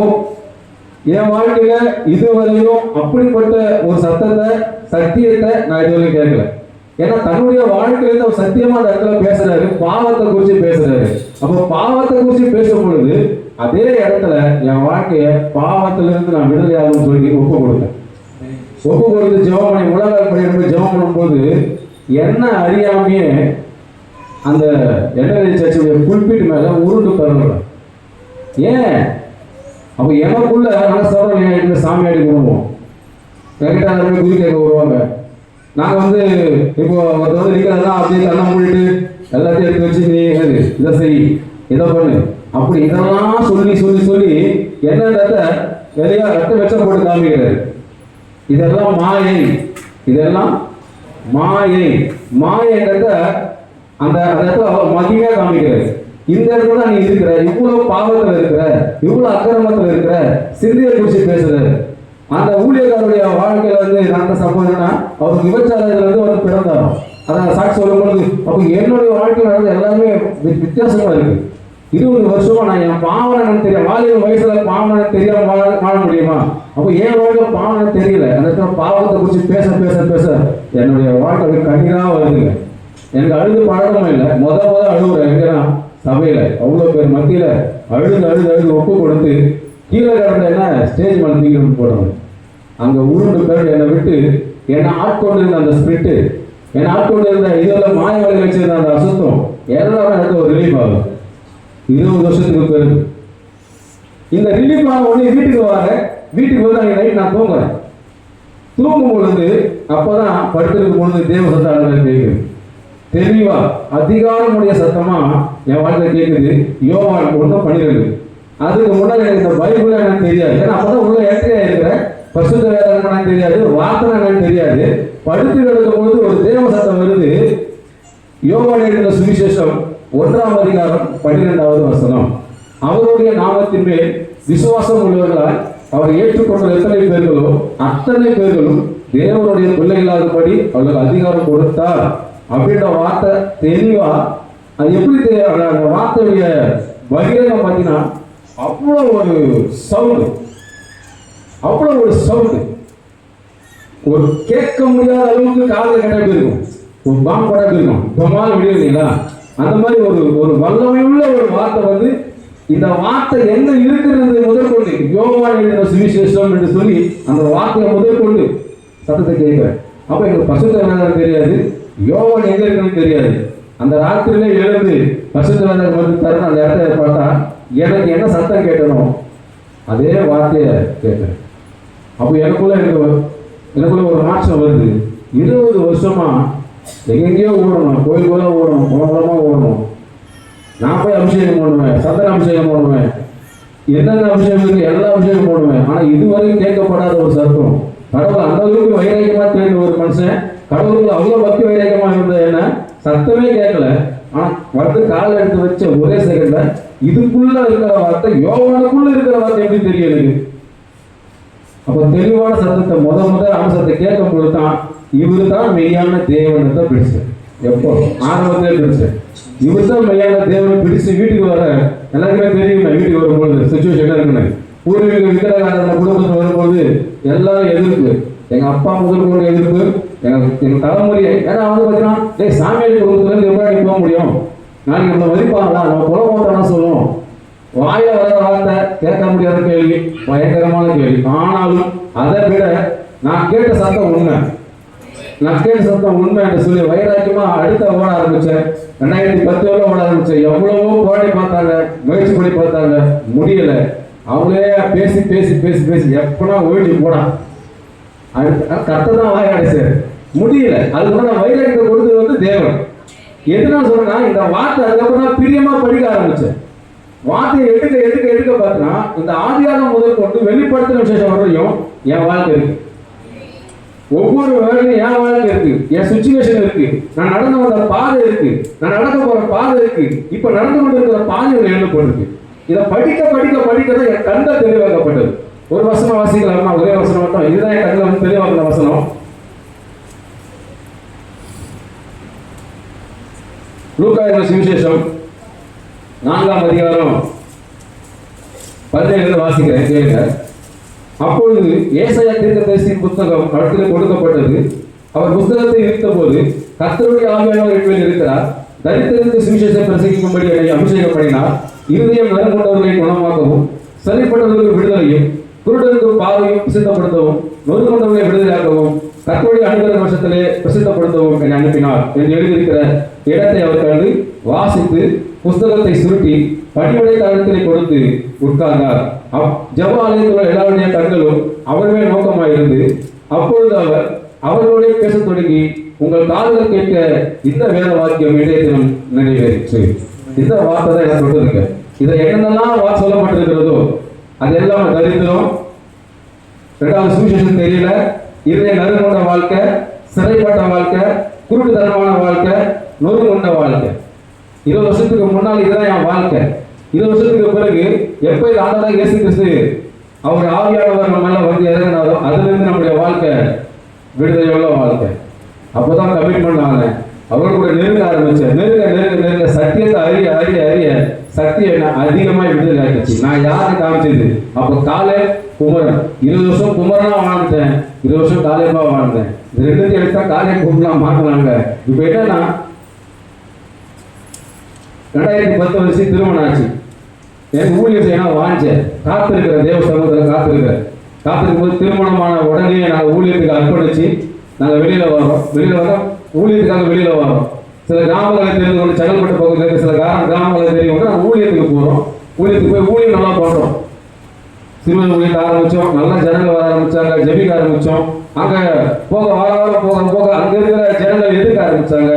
என் வாழ்க்கையில இதுவரையும் அப்படிப்பட்ட ஒரு சத்தியத்தை நான் இதுவரையும் கேட்கல. ஏன்னா தன்னுடைய வாழ்க்கையில அவர் சத்தியமா அந்த இடத்துல பேசுறாரு, பாவத்தை குறித்து பேசுறாரு. அப்போ பாவத்தை குறித்து பேசும் பொழுது அதே இடத்துல என் வாழ்க்கைய பாவத்திலிருந்து நான் விடுதலையாகும் சொல்லி ஒப்பு கொடுத்தேன். ஒப்பு கொடுத்து ஜெபம் பண்ணி உலகம் படி ஜெபம் பண்ணும்போது என்ன அறியாமையே அந்த எல்எல்ஏ சர்ச்சுடைய புல்பிட் மேல உருண்டு பரவல. ஏன்? அப்போ எனக்குள்ள நான் சொல்றேன், இந்த சாமியாடி குடும்பம் என்கிட்ட எல்லாருமே குதி கேட்க வருவாங்க. நாங்க வந்து இப்போ ஒருத்தர் இருக்கிறதா அப்படியே கண்ணை மூடிட்டு எல்லாத்தையும் எடுத்து வச்சு நீ இதை செய் இதை பண்ணு அப்படி இதெல்லாம் சொல்லி என்னன்றத வெளியா ரத்த வெச்சம் போட்டு காமிக்கிறாரு. இதெல்லாம் மாயன்றத அந்த இடத்துல மகிமையா காமிக்கிறாரு. இந்த இடத்துல நீ இருக்கிற, இவ்வளவு பாவத்துல இருக்கிற, இவ்வளவு அக்கிரமத்துல இருக்கிற, சிந்தையை குறிச்சு பேசுறாரு. அந்த ஊழியர்களுடைய வாழ்க்கையில வந்து அந்த சம்பவம்னா அவர் விபச்சாரத்துல இருந்து வந்து பிறந்தார். அதான் சாட்சி சொல்லும் பொழுது அப்போ என்னுடைய வாழ்க்கையில் நடந்த எல்லாமே வித்தியாசமா இருக்கு. 20 வருஷமா நான் என் பாவனை தெரியும், வாலிப வயசுல பாவனை தெரியாம வாழ முடியுமா? அப்போ என் வாழ்க்கை பாவனை தெரியல. அந்த பாவத்தை குறித்து பேச பேச பேச என்னுடைய வாழ்க்கை கண்ணீரா வருதுங்க. எனக்கு அழுது பழக்கமும் இல்லை. முத அழுகுறேன் எங்கன்னா சபையில அவ்வளோ பேர் மத்தியில அழுது ஒப்பு கொடுத்து கீழே கிடந்த என்ன ஸ்டேஜ் மேலே தூக்கி போடுறேன். அங்கே உருண்டு பேர் என்னை விட்டு என்னை ஆட்கொண்டு இருந்த அந்த ஸ்பிரிட்டு, என்னை ஆட்கொண்டு இருந்த இதெல்லாம் மாய வழி வச்சிருந்த அந்த அசுத்தம் எல்லாமே எனக்கு ஒரு ரிலீஃப் ஆகும். 20 வருஷத்துக்கு பிறகு இந்த ரிலீஃப் ஆன உடனே வீட்டுக்கு வரேன். வீட்டுக்கு வந்து அன்னைக்கு நைட் நான் தூங்குறேன். தூங்கும் பொழுது அப்பதான் படுத்திருக்கும் பொழுது தேவ சத்தம் கேட்குது. தெளிவா அதிகாரமுடைய சத்தமா என் வாழ்க்கை கேட்குது. யோவான் 1:12. அதுக்கு முன்னாடி எனக்கு இந்த பைபிள் என்னன்னு தெரியாது. ஏன்னா அப்பதான் உள்ள என்ட்ரியா இருக்கிறேன். பரிசுத்த வேதம் என்னன்னு தெரியாது, வார்த்தை என்னன்னு தெரியாது. படுத்து கிடக்கும் பொழுது ஒரு தேவ சத்தம் வருது. யோவான் எழுதின சுவிசேஷம் 1ஆம் அதிகாரம் 12வது வசனம். அவருடைய நாமத்தின் மேல் விசுவாசம் உள்ளவர்களால் அவர் ஏற்றுக்கொண்ட எத்தனை பேர்களோ அத்தனை பேர்களும் தேவனுடைய பிள்ளைகளாகும்படி அவர்களுக்கு அதிகாரம் கொடுத்தார் அப்படின்ற வார்த்தை தெளிவா. அது எப்படி அந்த வார்த்தையுடைய பகிரங்கம் பார்த்தீங்கன்னா அவ்வளோ ஒரு சவுண்டு, அவ்வளோ ஒரு சவுண்டு, ஒரு கேட்க முடியாத அளவுக்கு காதல் கட்ட போயிருக்கும், ஒரு பாம்பு பட போயிருக்கும், பிரமாதம் விடுவீங்களா? அந்த மாதிரி ஒரு வல்லமையுள்ள ஒரு வார்த்தை வந்து இந்த வார்த்தை எங்க இருக்கிறது முதற்கொண்டு யோவான் எழுதின சுவிசேஷம் என்று சொல்லி அந்த வார்த்தையை முதற்கொண்டு சத்தத்தை கேட்கிறேன். அப்ப எங்களுக்கு பரிசுத்த வேதம் தெரியாது, யோவான் எங்க இருக்குன்னு தெரியாது. அந்த ராத்திரியிலே எழுந்து பரிசுத்த வேதம் வந்து தரணும். அந்த இடத்த பார்த்தா எனக்கு என்ன சத்தம் கேட்கணும் அதே வார்த்தையை கேட்கிறேன். அப்போ எனக்குள்ள ஒரு மாற்றம் வருது. 20 வருஷமா எங்கெங்கேயோ ஓடணும், கோயிலுக்குள்ள ஓடணும், குளமா ஓடணும். நான் போய் அபிஷேகம் பண்ணுவேன், சந்தன அபிஷேகம் பண்ணுவேன், என்னென்ன அபிஷேகம் இருக்கு எல்லா அபிஷேகம் போடுவேன். ஆனா இதுவரையும் கேட்கப்படாத ஒரு சத்தம். கடவுள் அந்த அளவுக்கு வைராக்கியமா தெரிந்த ஒரு மனுஷன், கடவுளுக்கு அவ்வளவு பக்தி வைராக்கியமா இருந்த என்ன சத்தமே கேட்கல. ஆனா வந்து காலை எடுத்து வச்ச ஒரே செகண்ட்ல இதுக்குள்ள இருக்கிற வார்த்தை யோவானுக்குள்ள இருக்கிற வார்த்தை எப்படி தெரியும் எனக்கு. அப்போ தெளிவான சத்தத்தை முத அம்சத்தை கேட்கும் பொழுது தான் இவரு தான் மெய்யான தேவனத்தை பிடிச்சேன். எப்போ ஆரம்பத்திலே பிடிச்சேன். இவர் தான் மெய்யான தேவனை பிடிச்சு வீட்டுக்கு வர எல்லாருக்குமே தெரியும். வீட்டுக்கு வரும்பொழுது சுச்சுவேஷன் என்ன இருக்குன்னு பூர்வீக விக்கிரகாரன குடும்பத்தில் வரும்போது எல்லாரும் எதிர்ப்பு. எங்க அப்பா முதல் கொண்டு எதிர்ப்பு, எங்க தலைமுறையை. ஏன்னா வந்து பார்த்தீங்கன்னா சாமியார் குடும்பத்துல இருந்து எப்படி போக முடியும், நாளைக்கு நம்ம மதிப்பாங்களா, நம்ம குலமோட்டனா சொல்லுவோம். வாய வர வார்த்தை கேட்க முடியாத கேள்வி, பயங்கரமான கேள்வி. ஆனாலும் அதை விட நான் கேட்ட சத்தம் உண்மை, நான் கேட்ட சத்தம் உண்மை என்று சொல்லி வைராக்கியமா அடுத்த ஓட ஆரம்பிச்சேன். 2010 ஓட ஆரம்பிச்சேன். எவ்வளவோ போராடி பார்த்தாங்க, முயற்சி பண்ணி பார்த்தாங்க, முடியல. அவங்களே பேசி பேசி பேசி பேசி எப்பனா ஓடி போனா கரெக்டாக தான் வாயாடிச்சு, முடியல. அதுக்கப்புறம் நான் வைராக்கியத்தை கொடுத்தது வந்து தேவன். எதுனா சொல்றேன்னா இந்த வார்த்தை அதுக்கப்புறம் நான் பிரியமா படிக்க ஆரம்பிச்சேன். வார்த்தையை எடுக்க பார்த்தீங்கன்னா இந்த ஆதியாகம் முதல் கொண்டு வெளிப்படுத்தின விசேஷம் வரையும் என் வாழ்க்கை இருக்கு. ஒவ்வொரு வேலையும் என் வாழ்க்கை இருக்கு, என் சுச்சுவேஷன் இருக்கு, நான் நடந்து வந்த பாதை இருக்கு, நான் நடக்க போற பாதை இருக்கு, இப்ப நடந்து கொண்டு இருக்கிற பாதைகள் எழுதப்பட்டிருக்கு. இதை படிக்க தான் என் கண்கள் தெளிவாக்கப்பட்டது. ஒரு வசனம் வாசிக்கலாமா? ஒரே வசனம் மட்டும். இதுதான் என் கண்ணில் வந்து தெளிவாக்குற வசனம். லூக்கா சுவிசேஷம் 4ஆம் அதிகாரம் 17 வாசிக்கிறேன், கேளுங்க. அப்பொழுது ஏசாயா தீர்க்கதரிசியின் புத்தகம் கழுத்தில் கொடுக்கப்பட்டது. அவர் புத்தகத்தை விரித்த போது கர்த்தருடைய ஆவியானவர் என் இருக்கிறார், தரித்திரருக்கு சுவிசேஷம் பிரசங்கிக்கும்படி என்னை அபிஷேகம் பண்ணினார், இருதயம் நலங்கொண்டவர்களை குணமாக்கவும், சரிப்பட்டவர்களுக்கு விடுதலையும், குருடருக்கு பார்வையும் பிரசித்தப்படுத்தவும், நொறுங்கொண்டவர்களை விடுதலையாக்கவும், கர்த்தருடைய அனுகிரக வருஷத்திலே பிரசித்தப்படுத்தவும் என்னை அனுப்பினார் என்று எழுதியிருக்கிற இடத்தை அவர் கண்டு வாசித்து புஸ்தகத்தை சுருட்டி பணியுடைய தளத்திலே கொடுத்து உட்கார்ந்தார். ஜெப ஆலயத்தில் உள்ள எல்லாருடைய கண்களும் அவர் மேல் நோக்கமாயிருந்து அப்பொழுது அவர் அவர்களுடைய பேசத் தொடங்கி, உங்கள் காதுகள் கேட்க இந்த வேத வாக்கியம் இடையத்தினம் நிறைவேறிற்று. இந்த வார்த்தை தான் எனக்கு சொல்லிருக்கு. இதை என்னென்னலாம் வார்த்தை சொல்லப்பட்டிருக்கிறதோ அது எல்லாம் தரித்திரம், 2வது சுவிசேஷம் தெரியல, இருதய நறுங்கொண்ட வாழ்க்கை, சிறைப்பட்ட வாழ்க்கை, குருட்டுத்தனமான வாழ்க்கை, நொறுங்கொண்ட வாழ்க்கை. 20 வருஷத்துக்கு முன்னால் இதுதான் என் வாழ்க்கை. 20 வருஷத்துக்கு பிறகு எப்போ இது ஆண்டவராக இயேசு கிறிஸ்து அவர் ஆவியானவர் நம்ம மேல வந்து இறங்கினாரோ அதிலிருந்து நம்முடைய வாழ்க்கை விடுதலையுள்ள வாழ்க்கை. அப்போதான் கமிட்மெண்ட் ஆனேன், அவர் கூட நெருங்க ஆரம்பிச்சேன். நெருங்க சத்தியத்தை அறிய சக்தி என்ன அதிகமாக விடுதலை ஆகிடுச்சு. நான் யாருக்கு காமிச்சது? அப்போ காலே குமரன் 20 வருஷம் குமரனா வாழ்ந்துட்டேன், 20 வருஷம் காலேபா வாழ்ந்தேன். இது ரெண்டுத்தையும் எடுத்தா காலே குமரனா மாற்றினாங்க. இப்போ என்னன்னா 2010 வருஷம் திருமணம் ஆச்சு. எனக்கு ஊழியர் செய்யணும் வாஞ்சேன், காத்திருக்கிறேன், தேவ சமூகத்தில் காத்திருக்கும் போது திருமணமான உடனே நாங்கள் ஊழியத்துக்கு அர்ப்பணிச்சு நாங்கள் வெளியில் வரோம். ஊழியத்துக்காக வெளியில் வரோம். சில கிராமங்களை தெரிந்து கொண்டு செங்கல்பட்டு பகுதியில் சில கிராமங்களை தெரியும் கொண்டு நாங்கள் ஊழியத்துக்கு போகிறோம். ஊழியத்துக்கு போய் ஊழியம் நல்லா பண்ணுறோம். சிறுவர் ஊழியத்தை ஆரம்பித்தோம். நல்லா ஜனங்கள் வர ஆரம்பித்தாங்க, ஜெபிக்க ஆரம்பித்தோம். அங்கே போக வாரம் போக அங்கே இருக்கிற ஜனங்கள் எதிர்க்க ஆரம்பித்தாங்க.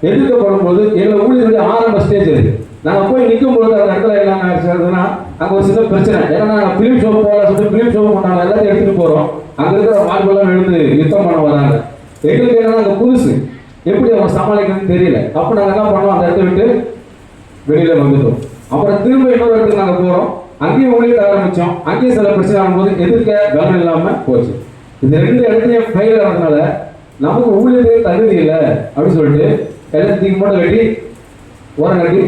எதிர்க்கப்படும் போது எங்கள் ஊழியருடைய ஆரம்ப ஸ்டேஜ் அது. நாங்கள் போய் நிற்கும் பொழுது அந்த இடத்துல என்ன ஆச்சுன்னா அங்கே ஒரு சின்ன பிரச்சனை. ஏன்னா நாங்கள் ஃபிலிம் ஷோ போகல சொல்லிட்டு ஃபிலிம் ஷோ பண்ணாங்க, எல்லாத்தையும் எடுத்துகிட்டு போகிறோம். அங்கே இருக்கிற வாழ்வெல்லாம் எழுந்து யுத்தம் பண்ண வராங்க. எங்களுக்கு என்னன்னா அங்கே புதுசு, எப்படி அவங்க சமாளிக்கணும்னு தெரியல. அப்போ நாங்கள் என்ன பண்ணோம், அந்த இடத்த விட்டு வெளியில் வந்துட்டோம். அப்புறம் திரும்ப இன்னொரு இடத்துக்கு நாங்கள் போகிறோம். அங்கேயும் ஊழியத்தை ஆரம்பித்தோம். அங்கேயும் சில பிரச்சனை ஆகும்போது எதிர்க்க கவனம் இல்லாமல் போச்சு. இந்த 2 இடத்துலையும் ஃபெயில் ஆனதுனால நமக்கு ஊழியத்துக்கு தகுதி இல்லை அப்படின்னு சொல்லிட்டு எல்லாத்தையும் மட்டும் கட்டி ஓரம் கட்டி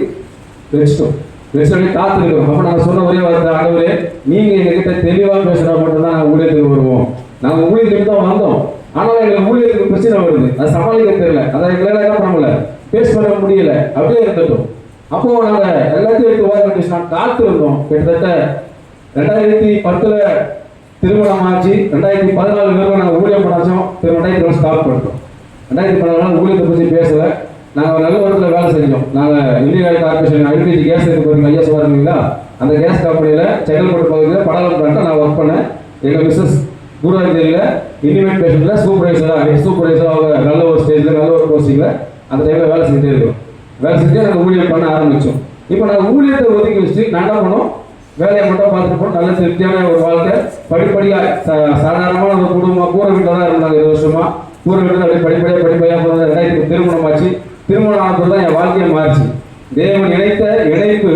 வச்சுட்டோம். வச்சு காத்திருக்கிறோம். அப்போ நாங்கள் சொன்ன ஒரே வார்த்தை, ஆண்டவரே நீங்கள் எங்ககிட்ட தெளிவாக பேசுகிறா மட்டும்தான் நாங்கள் ஊழியத்துக்கு வருவோம். நாங்கள் ஊழியத்துக்கு தான் வந்தோம், ஆனால் எங்களுக்கு ஊழியத்துக்கு பிரச்சனை வருது, அது சமாளிக்க தெரியல, அதை எங்களால் என்ன பண்ண முடியல, பேஸ் பண்ண முடியல, அப்படியே இருந்துட்டோம். அப்போ நாங்கள் எல்லாத்தையும் எடுத்து ஓரம் கட்டி நான் காத்திருந்தோம். கிட்டத்தட்ட 2010 திருமணம் ஆச்சு. 2014 நாங்கள் ஊழியம் பண்ணாச்சோம். 2020 ஸ்டாப் பண்ணிட்டோம். 2014 ஊழியத்தை பற்றி பேசலை. நாங்கள் நல்ல இடத்துல வேலை செஞ்சோம். நாங்கள் Indian oil corporation LPG gas எடுத்து போகிறீங்க ஐயா சொல்லுங்களா, அந்த கேஸ் கம்பெனியில் செங்கல்பட்டு பகுதியில் படலம் பண்ணிட்டு நான் ஒர்க் பண்ணேன். எங்கள் மிஸ்ஸஸ் குருவாஞ்சேரியில் இனிமேட் பேஷண்ட்டில் சூப்பர்வைசர் அவங்க நல்ல ஒரு ஸ்டேஜில் நல்ல ஒரு போஸ்டிங்கில் அந்த டைமில் வேலை செஞ்சுட்டே இருக்கோம். வேலை செஞ்சு நாங்கள் ஊழியம் பண்ண ஆரம்பித்தோம். இப்போ நாங்கள் ஊழியத்தை ஒதுக்கி வச்சுட்டு நான் என்ன பண்ணோம், வேலையை மட்டும் பார்த்துட்டு போனோம். நல்ல திருப்தியான ஒரு வாழ்க்கை. படிப்படியாக சாதாரணமான ஒரு குடும்பம் கூரை வீட்டில் தான் இருந்தாங்க 20 வருஷமாக. கூரை வீட்டில் அப்படியே படிப்படியாக 2000 திருமணம் ஆச்சு. திருமணம் ஆனது தான் என் வாழ்க்கையை மாறிச்சு. தேவன் இணைத்த இணைப்பு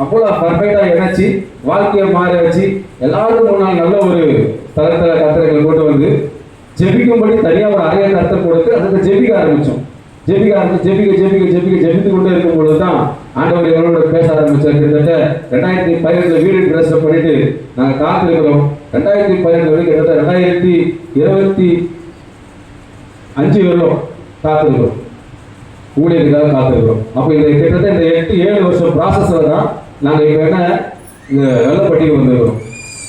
அவ்வளோ பர்ஃபெக்டாக இணைச்சி வாழ்க்கையை மாற வச்சு எல்லாருக்கும் முன்னால் நல்ல ஒரு தரத்தில் கத்திரங்களை கொண்டு வந்து ஜெபிக்கும்படி தனியாக ஒரு அறைய கருத்தை கொடுத்து அதுக்கு ஜெபிக்க ஆரம்பித்தோம். ஜெபித்து கொண்டே இருக்கும் பொழுது தான் ஆண்டவர் எங்களோட பேச ஆரம்பித்தார். கிட்டத்தட்ட 2015 வீடு ட்ரெஸ் பண்ணிட்டு நாங்கள் காத்திருக்கிறோம். 2015 கிட்டத்தட்ட 2025 வரலும் காத்திருக்கிறோம், ஊழியர்களுக்காக காத்திருக்கிறோம். அப்போ இந்த கிட்டத்தட்ட இந்த 8-7 வருஷம் ப்ராசஸில் தான் நாங்கள் இப்போ என்ன இந்த வெள்ளப்பட்டிக்கு வந்துருக்கிறோம்.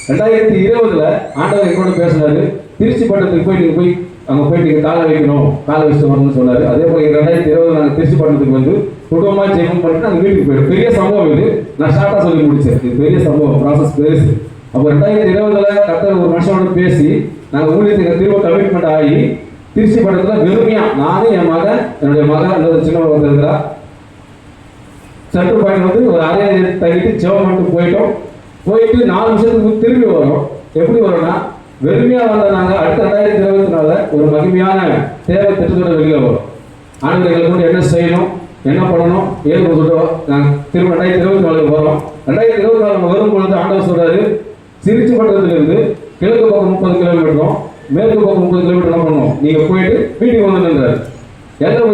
2020 ஆண்டவர் எங்களோட பேசினாரு, திருச்சி பட்டணத்துக்கு போய் நீங்கள் போய் அங்கே போய் நீங்கள் காலை வச்சுட்டு வரணும்னு சொன்னார். அதே போல் 2020 நாங்கள் திருச்சி பட்டணத்துக்கு வந்து குடும்பமாக ஜெபம் பண்ணிட்டு நாங்கள் வீட்டுக்கு போயிடும். பெரிய சம்பவம் இது, நான் ஷார்ட்டாக சொல்லி முடிச்சேன். இது பெரிய சம்பவம், ப்ராசஸ் பெருசு. அப்போ 2020 கர்த்தர் ஒரு மனுஷனோட பேசி நாங்கள் ஊழியத்துக்கு திரும்ப கமிட்மெண்ட் ஆகி திருச்சி பட்டணத்தில் வெறுமையாக நானும் என் மகன் என்னுடைய மகன் அந்த சின்ன ஒருத்தர் இருக்கிறா சென்ட்ரல் பாயிண்ட் வந்து ஒரு அறையை தங்கிட்டு ஜெபம் பண்ணிட்டு போயிட்டு 4 நிமிஷத்துக்கு திரும்பி வரோம். எப்படி வரோம்னா வெறுமையாக வந்த நாங்கள் அடுத்த 2024 ஒரு மகிமையான தேவை திட்டத்தோட வெளியில் வரும். ஆண்டு எங்களுக்கு என்ன செய்யணும், என்ன பண்ணணும், ஏது சொல்லிட்டு நாங்கள் திரும்ப 2024 வரோம். 2024 வரும் பொழுது ஆண்டவர் சொல்றாரு, திருச்சி பட்டணத்திலிருந்து கிழக்கு பக்கம் 30 கிலோமீட்டரும் மேற்கு பக்கம் 30 கிலோமீட்டர் என்ன பண்ணணும், நீங்கள் போயிட்டு வீட்டுக்கு வந்துன்றாரு. எல்லாம்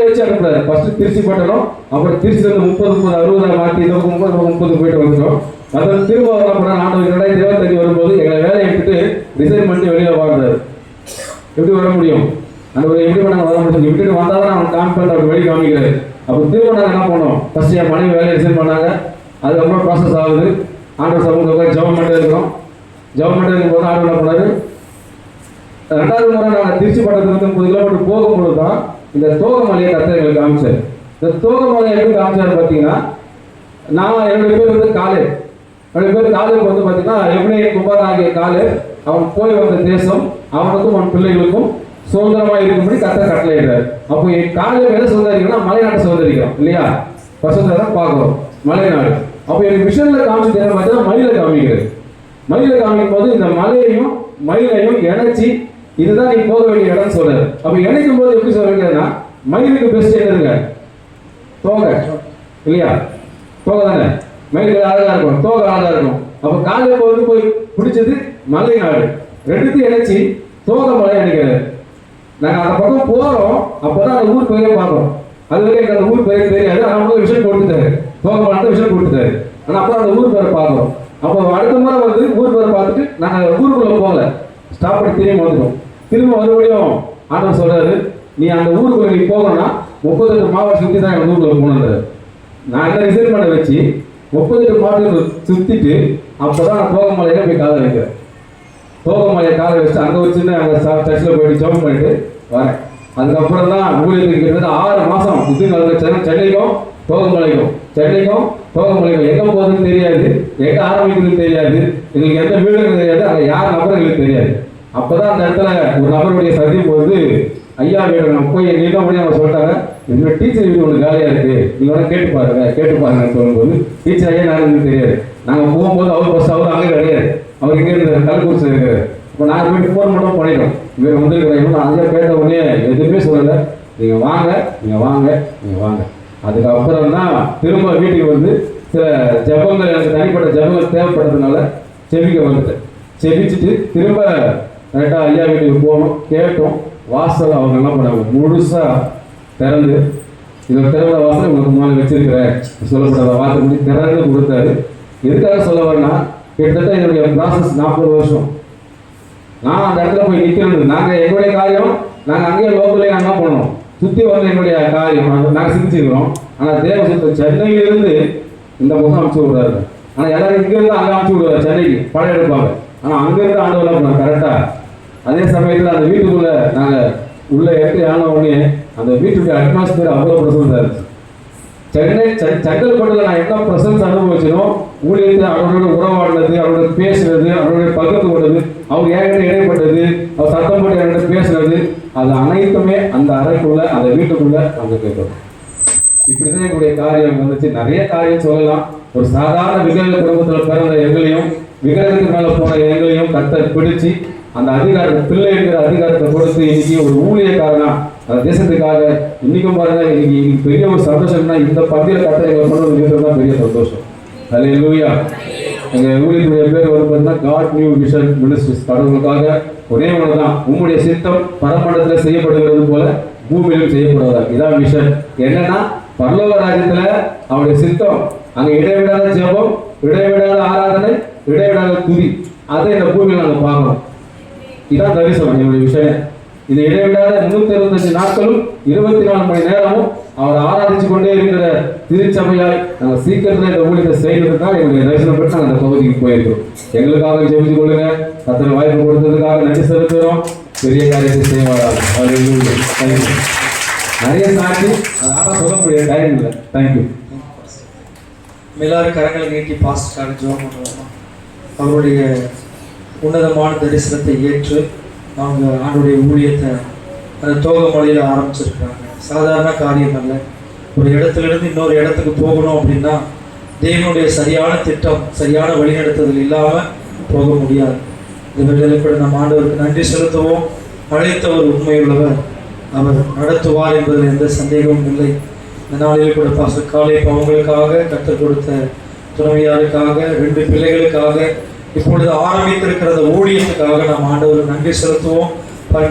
வச்சு அனுப்புறாரு. ஃபர்ஸ்ட் திருச்சி பட்டணம், அப்புறம் திருச்சியிலிருந்து 30-60 மாற்றி 30 போயிட்டு வந்துட்டோம். அதில் திரும்ப வரலாம் ஆண்டவர் 2025 வரும்போது எங்களை வேலையை எடுத்துட்டு ரிசைன் பண்ணிட்டு வெளியில் வாழ்றாரு. எப்படி வர முடியும், அந்த ஒரு எப்படி பண்ண வர முடியும், விட்டுட்டு வந்தால் தான் அவன் காமிப்பேன் அவர் வெளியே காமிக்கிறாரு. அப்போ திரும்ப நாங்கள் என்ன பண்ணோம், ஃபர்ஸ்ட் என் மனைவி வேலையை ரிசைன் பண்ணாங்க. அதுக்கப்புறம் ப்ராசஸ் ஆகுது. ஆண்டவர் சமூகத்துக்கு ஜெபம் பண்ணிட்டு இருக்கிறோம். ஜெபம் பண்ணிட்டு இருக்கும்போது ஆண்டவர் என்ன பண்ணாரு, 2வது முறை நாங்கள் திருச்சி பட்டணத்துக்கு 30 கிலோமீட்டர் போகும்பொழுது தான் இந்த தோகமலையை கர்த்தர் எங்களுக்கு காமிச்சார். இந்த தோகமலையை எப்படி காமிச்சாரு பார்த்தீங்கன்னா, நான் 2 பேர் வந்து காலேஜ் 2 பேர் காலேஜ் வந்து பார்த்தீங்கன்னா எப்படி குமார் ஆகிய காலேஜ் அவன் போய் வந்த தேசம் அவனுக்கும் அவன் பிள்ளைகளுக்கும் சுதந்திரமாக இருக்கும்படி கர்த்தர் கட்டளையிடுறாரு. அப்போ என் காலேஜ் எதை சுதந்திரிக்கணும்னா மலைநாட்டை சுதந்திரிக்கிறோம் இல்லையா, வசந்தம் பார்க்குறோம் மலைநாடு. அப்போ எனக்கு மிஷனில் காமிச்சு பார்த்தீங்கன்னா மயிலை காமிக்கிறது. மயிலை காமிக்கும் போது இந்த மலையையும் மயிலையும் இணைச்சி இதுதான் நீ போக வேண்டிய இடம்னு சொல்றாரு. அப்ப இணைக்கும் போது எப்படி சொல்றீங்கன்னா மயிலுக்கு பெஸ்ட் என்னதுங்க, தோகை இல்லையா, தோகை தானே, மயிலுக்கு அழகா இருக்கும், தோகை அழகா இருக்கும். அப்ப காலையில் வந்து போய் பிடிச்சது மலை நாடு, 2த்தையும் இணைச்சி தோகை மலை அடிக்கிறாரு. நாங்கள் அந்த பக்கம் போறோம், அப்போதான் அந்த ஊர் பேரே பார்க்கறோம். அது வரைக்கும் எனக்கு அந்த ஊர் பேருக்கு தெரியாது. ஆனால் அவங்க விஷயம் கொடுத்துட்டாரு, தோகமலை விஷயம் கொடுத்துட்டாரு. ஆனால் அப்புறம் அந்த ஊர் பேரை பார்க்குறோம். அப்போ அடுத்த முறை வந்து ஊர் பேரை பார்த்துட்டு நாங்கள் ஊருக்குள்ளே போகல, ஸ்டாப் பண்ணி திரும்பி வந்துட்டோம். திரும்ப மறுபடியும் ஆண்டவர் சொல்றாரு, நீ அந்த ஊருக்குள்ள நீ போகணும்னா 38 மாவட்டம் சுற்றி தான் எங்கள் ஊருக்குள்ள போகணுன்றாரு. நான் என்ன ரிசைன் பண்ண வச்சு 38 மாவட்டங்கள் சுற்றிட்டு அப்போ தான் நான் தோகமலையில போய் காலை வைக்கிறேன். தோகமலையை காலை வச்சுட்டு அங்கே வச்சுன்னு அங்கே சர்ச்சில் போயிட்டு ஜெபம் பண்ணிட்டு வரேன். அதுக்கப்புறம் தான் ஊழியத்துக்கு கிட்டத்தட்ட 6 மாதம் இது சென்னைக்கும் தோகமலைக்கும் எங்கே போகுதுன்னு தெரியாது, எங்கே ஆரம்பிக்குதுன்னு தெரியாது, எங்களுக்கு எந்த வீடுன்னு தெரியாது, அங்கே யார் நபர் எங்களுக்கு தெரியாது. அப்போதான் அந்த இடத்துல ஒரு நபருடைய சந்திப்பு வந்து, ஐயா வீடு நம்ம போய் நீண்ட முடியும் அவங்க சொல்லிட்டாங்க, என்னோட டீச்சர் வீடு ஒன்று காலியாக இருக்குது, நீங்கள் வேணா கேட்டு பாருங்கன்னு சொல்லும்போது, டீச்சர் ஐயா நாங்கள் தெரியாது. நாங்கள் போகும்போது அவர் பஸ் அவர் அங்கே கிடையாது, அவர் இங்கே இருந்த கல்குறிச்சியில் இருக்காரு. இப்போ நாங்கள் போயிட்டு ஃபோன் மட்டும் பண்ணிட்டோம், இவர் வந்துருக்கிறேன். ஐயா கேட்ட உடனே எதுவுமே சொல்லலை, நீங்கள் வாங்க. அதுக்கப்புறம் தான் திரும்ப வீட்டுக்கு வந்து சில ஜபங்கள், எனக்கு தனிப்பட்ட ஜபங்கள் தேவைப்பட்டதுனால செபிக்க வந்துட்டேன். செபிச்சுட்டு திரும்ப கரெக்டாக ஐயா வீட்டுக்கு போனோம், கேட்டோம். வாசல் அவங்க என்ன பண்ணாங்க, முழுசாக திறந்து, இதை திறந்த வாசல் உங்களுக்கு முன்னாடி வச்சிருக்கிறேன் சொல்லப்பட்ட வார்த்தை முடிச்சு திறந்து கொடுத்தாரு. எதுக்காக சொல்ல வரேன்னா, கிட்டத்தட்ட என்னுடைய ப்ராசஸ் 40 வருஷம். நான் அந்த இடத்துல போய் நிற்கிறது, நாங்கள் எங்களுடைய காரியம் நாங்கள் அங்கேயே லோக்கல்லே நாங்கள் என்ன பண்ணோம், சுற்றி வந்து என்னுடைய காரியம் நாங்கள் சிந்திச்சுக்கிறோம். ஆனால் தேவ சுத்தம் சென்னையிலிருந்து இந்த பக்கம் அனுப்பிச்சு விடுறாரு. ஆனால் எல்லாரும் இங்கேருந்து அங்கே அனுப்பிச்சு விடுவார், சென்னைக்கு படம் எடுப்பாங்க. ஆனால் அங்கேருந்து ஆண்டவரை பண்ணோம் கரெக்டாக. அதே சமயத்தில் அந்த வீட்டுக்குள்ளே நாங்கள் உள்ளே என்ட்ரி ஆன உடனே அந்த வீட்டுடைய அட்மாஸ்பியர் அவ்வளோ பிரசன்ஸாக இருந்துச்சு. செங்கல்பட்டில் நான் என்ன பிரசன்ஸ் அனுபவிச்சனோ, ஊழியத்தை அவரோட உறவாடுறது, அவரோட பேசுறது, அவருடைய பகிர்ந்து கொண்டது, அவர் என்கிட்ட இடைப்பட்டது, அவர் சத்தம் போட்டு என்கிட்ட பேசுறது, அது அனைத்துமே அந்த அறைக்குள்ள அந்த வீட்டுக்குள்ள அங்கே கேட்கணும். இப்படிதான் எங்களுடைய காரியம் வந்துச்சு. நிறைய காரியம் சொல்லலாம். ஒரு சாதாரண விக்கிரக குடும்பத்தில் பிறந்த எங்களையும் விக்கிரகத்துக்கு மேலே போன எங்களையும் கர்த்தர் பிடிச்சி அந்த அதிகாரத்தை, பிள்ளை இருக்கிற அதிகாரத்தை கொடுத்து இன்னைக்கு ஒரு ஊழியக்காரனா அந்த தேசத்துக்காக இன்னைக்கும் பாருங்க, இன்னைக்கு பெரிய ஒரு சந்தோஷம்னா இந்த பந்தியில் கர்த்தர் எங்களை கொண்டு வந்து தான் பெரிய சந்தோஷம். அல்லேலூயா. எங்கள் ஊழியத்துடைய பேர் வந்து பார்த்தீங்கன்னா காட் நியூ விஷன் மினிஸ்ட்ரிஸ். கடவுளுக்காக ஒரே ஒன்று தான், உங்களுடைய சித்தம் பரமண்டத்தில் செய்யப்படுகிறது போல பூமியிலும் செய்யப்படுவதா. இதான் விஷன். என்னன்னா, பரலோக ராஜ்யத்துல அவருடைய சித்தம், அங்கே இடைவிடாத ஜெபம், இடைவிடாத ஆராதனை, இடைவிடாத துதி, அதை இந்த பூமியில் நாங்கள் பார்க்கணும். இதான் தரிசனம் என்னுடைய விஷயம். இது இடைவிடாத 365 நாட்களும் 24 மணி நேரமும் அவர் ஆராதிச்சு கொண்டே இருக்கிற திருச்சபையால் நாங்கள் சீக்கிரத்தில் இந்த ஊழியத்தை செய்யறதுக்கு தான் எங்களுடைய தரிசனம் பெற்று நாங்கள் அந்த பகுதிக்கு போயிருக்கிறோம். எங்களுக்காக ஜெபிச்சு கொள்ளுங்க. கர்த்தர் வாய்ப்பு கொடுத்ததுக்காக நன்றி செலுத்துகிறோம். பெரிய காரியத்தை செய்வார்கள். நிறைய சாட்சி, அதான் சொல்ல முடியாது, டைம் இல்லை. தேங்க்யூ. எல்லாரும் கரங்களை நீட்டி பாஸ்டருக்காக ஜெபம் பண்ணுவோமா? அவருடைய உன்னதமான தரிசனத்தை ஏற்று அவங்க ஆண்டுடைய ஊழியத்தை அந்த தோகமலையில் ஆரம்பிச்சிருக்கிறாங்க. சாதாரண காரியம் அல்ல. ஒரு இடத்துலேருந்து இன்னொரு இடத்துக்கு போகணும் அப்படின்னா தேவனுடைய சரியான திட்டம், சரியான வழிநடத்துதல் இல்லாமல் போக முடியாது. இந்த வேளையில் கூட நம்ம ஆண்டவருக்கு நன்றி செலுத்துவோம். அழைத்தவர் உண்மையுள்ளவர், அவர் நடத்துவார் என்பதில் எந்த சந்தேகமும் இல்லை. இந்த நாளில் கூட பாஸ்டர் காலை அவங்களுக்காக, கற்றுக் கொடுத்த துணைவியாருக்காக, 2 பிள்ளைகளுக்காக, இப்பொழுது ஆரம்பித்திருக்கிற ஊழியத்துக்காக நாம் ஆண்டவருக்கு நன்றி செலுத்துவோம்.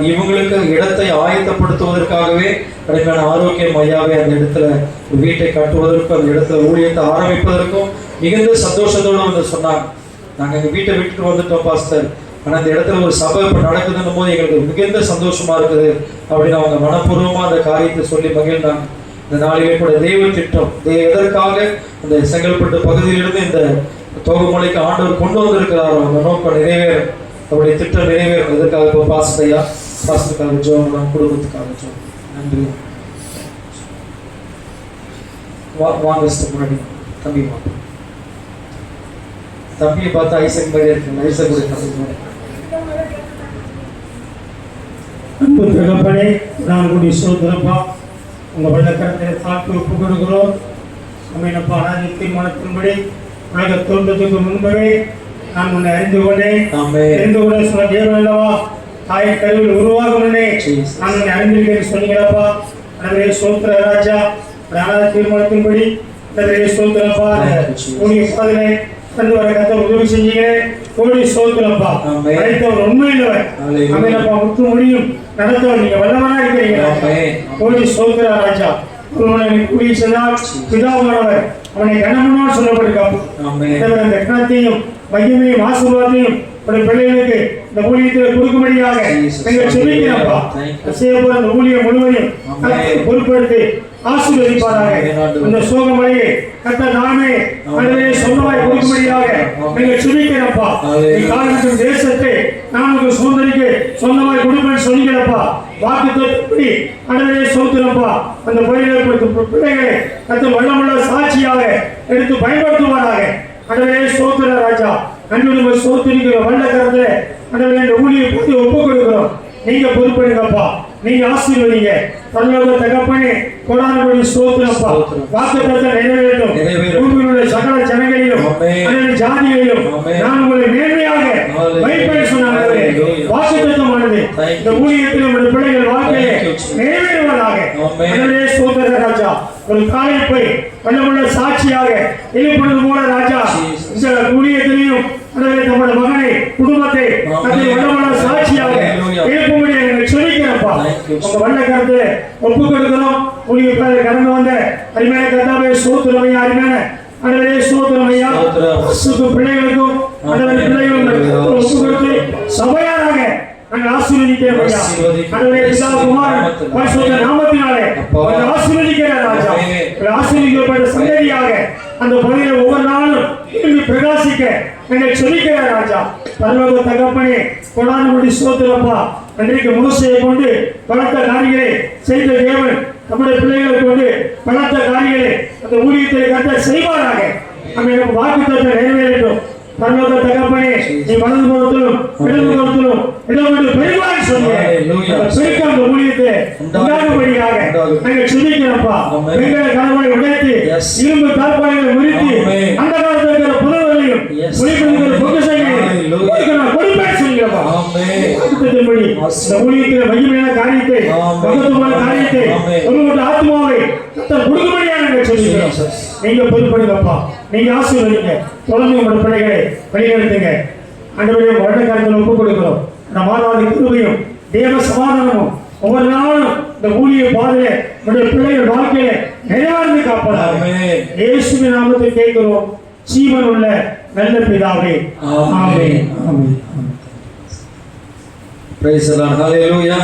இவங்களுக்கு இடத்தை ஆயத்தப்படுத்துவதற்காகவே கடுமையான ஆரோக்கியம் ஐயாவே அந்த இடத்துல வீட்டை கட்டுவதற்கும் அந்த இடத்துல ஊழியத்தை ஆரம்பிப்பதற்கும் மிகுந்த சந்தோஷத்தோடு வந்து சொன்னாங்க. நாங்கள் எங்கள் வீட்டை விட்டுட்டு வந்துட்டோம் பாஸ்டர், ஆனால் அந்த இடத்துல ஒரு சபை இப்போ நடக்குதுன்னும் போது எங்களுக்கு மிகுந்த சந்தோஷமா இருக்குது அப்படின்னு அவங்க மனப்பூர்வமாக அந்த காரியத்தை சொல்லி மகிழ்ந்தாங்க. இந்த நாளிலே கூட தெய்வ திட்டம் எதற்காக அந்த செங்கல்பட்டு பகுதியிலிருந்து இந்த தோகமலைக்கு ஆண்டவர் கொண்டு வந்திருக்கிறாரோ அந்த நோக்கம் நிறைவேறும், அவருடைய திட்டம் நிறைவேறும். இதற்காக இப்போ பாஸ்டருக்காக ஜெபம், குடும்பத்துக்காக ஜெபம். நன்றி. வாங்க முன்னாடி தம்பி வாங்க. தம்பியை பார்த்தா ஐசக் மாதிரி இருக்கு. ஐசக் கூட தம்பி. அன்பு தகப்பனே, நான் கூடிய சோதரப்பா உங்கள் வழக்கத்தை தாக்கி ஒப்பு கொடுக்கிறோம். அம்மையப்பா, ராஜ்யத்தின் மனத்தின்படி உலக தோன்றதுக்கு முன்பவே நான் உன்னை அறிந்து கொண்டேன். அறிந்து கூட சொல்ல தேவையில்லவா, தாய் கருவில் உருவாகும் முன்னே நான் உன்னை அறிந்திருக்கேன் சொன்னீங்களப்பா. எனவே சோத்திர ராஜா, தீர்மானத்தின்படி சோத்திரப்பா கூடிய உட்காதுனே கண்டு வர கத்த உதவி செஞ்சீங்க. கோடி சோத்திரப்பா, அழைத்தவர் உண்மையில்லவர். அம்மையப்பா, முற்று முடியும் நடத்தவர் நீங்க வல்லவனா இருக்கிறீங்க. கோடி சோத்திர ராஜா, ஒருவனை கூலி செய்தால் பிதாவானவர் அவனை கனமனோடு சொல்லப்பட்டிருக்கான். அந்த கணத்தையும் மகிமையும் ஆசீர்வாதத்தையும் உடைய பிள்ளைகளுக்கு இந்த ஊழியத்தில் கொடுக்கும்படியாக நீங்கள் சொல்லிக்கிறப்பா. செய்யப்போற அந்த ஊழியம் முழுவதையும் பொறுப்பெடுத்து ஆசீர்வதிப்பாராக. அந்த சோகமலையை கர்த்தர் நாமே மனிதனை சொந்தமாய் கொடுக்கும்படியாக நீங்கள் சொல்லிக்கிறப்பா. காலத்தின் தேசத்தை நாமக்கு சுதந்திரிக்க சொந்தமாய் கொடுப்பேன்னு சொல்லிக்கிறப்பா. வாக்குத்தத்தப்படி அனைவரே சொல்கிறப்பா. அந்த பிள்ளைகளை கர்த்தர் வல்லமுள்ள சாட்சியாக எடுத்து பயன்படுத்துவாராக. அனைவரே சோத்திர ராஜா நன்மை சோத்திரிக்கிற வல்ல கருத்துல அனைவரே இந்த ஊழியை பற்றி ஒப்புக் கொடுக்கிறோம். நீங்க பொறுப்படுங்கப்பா. நீங்க ஆசீர்வதிங்க. பரலோக தகப்பனே கோடானபடி ஸ்தோத்திரப்பா. வாக்குத்தத்தம் நிறைவேறும். பூமியிலுள்ள சகல ஜனங்களிலும் அனைத்து ஜாதிகளிலும் நான் உங்களை மேன்மையாக வைப்பேன் சொன்னார்களே. வாக்குத்தத்தமானது இந்த ஊழியத்தில் உங்களுடைய பிள்ளைகள் வாழ்க்கையை நிறைவேறுவதாக. எனவே ஸ்தோத்திர ராஜா ஒரு காலை போய் வல்லமுள்ள சாட்சியாக எழுப்படுவது போல ராஜா இந்த ஊழியத்திலையும் நம்முடைய மகனை குடும்பத்தை வல்லமுள்ள சாட்சியாக எழுப்பும்படி எங்களுக்கு சொல்லிக்கிறப்பா. உங்க வல்ல கருத்து ஒப்பு கொடுக்கிறோம். ஊழிய கடந்து வந்த அருமையான கர்த்தாவே சோத்திரமையா அருமையான அனைவரே சோத்திரமையா பிள்ளைகளுக்கும் அனைவரே பிள்ளைகளும் ஒப்பு கொடுத்து சபையாராக நாங்கள் ஆசீர்வதிக்கிறோம் ஐயா. அனைவரே பிதா குமாரன் பரிசுத்த நாமத்தினாலே ஆசீர்வதிக்கிற ராஜா. ஆசீர்வதிக்கப்பட்ட சந்ததியாக அந்த பகுதியில் ஒவ்வொரு நாளும் திரும்பி பிரகாசிக்க எங்கள் சொல்லிக்கிற ராஜா. பரலோக தகப்பனே கொடானபடி சோத்திரப்பா. அன்றைக்கு மோசையை கொண்டு பலத்த காரியங்களை செய்த தேவன் நம்முடைய பிள்ளைகளை கொண்டு பலத்த காரியங்களை அந்த ஊழியத்தை கட்ட செய்வாராக. நம்ம எனக்கு வாக்குத்தத்தம் நிறைவேறட்டும். பரலோக தகப்பனே நீ வலது புறத்திலும் இடது புறத்திலும் இடமிட்டு பெருமாள் சொன்னீங்க. பெருக்க அந்த ஊழியத்தை உண்டாகும்படியாக நாங்கள் சொல்லிக்கிறோம்ப்பா. எங்களை கணவனை உடைத்து இரும்பு தாழ்பாடுகளை முறித்து அந்த காலத்தில் இருக்கிற புதவர்களையும் ஒளிபடுகிற பொக்கிஷங்களையும் கொடுப்பேன் சொல்லிக்கிறப்பா. வாக்குத்தத்தப்படி இந்த ஊழியத்தில் மகிமையான காரியத்தை மகத்துவமான காரியத்தை உங்களுடைய ஆத்மாவை கொடுக்கும்படியாக நாங்கள் சொல்லிக்கிறோம். நீங்க பொறுப்படுங்கப்பா. நீங்க ஆசீர்வதிங்க. தொடர்ந்து உங்களோட பிள்ளைகளை வழிநடத்துங்க. ஆண்டவரே வருட காலத்தில் ஒப்புக் கொடுக்கிறோம். இந்த மாணவர்களை கிருபையும் தேவ சமாதானமும் ஒவ்வொரு நாளும் இந்த ஊழிய பாதையில நம்முடைய பிள்ளைகள் வாழ்க்கையில நிறைவார்ந்து காப்பதாக இயேசுவின் நாமத்தில் கேட்கிறோம். ஜீவன் உள்ள நல்ல பிதாவே ஆமென். ஆமென். Praise the Lord. ஹல்லேலூயா.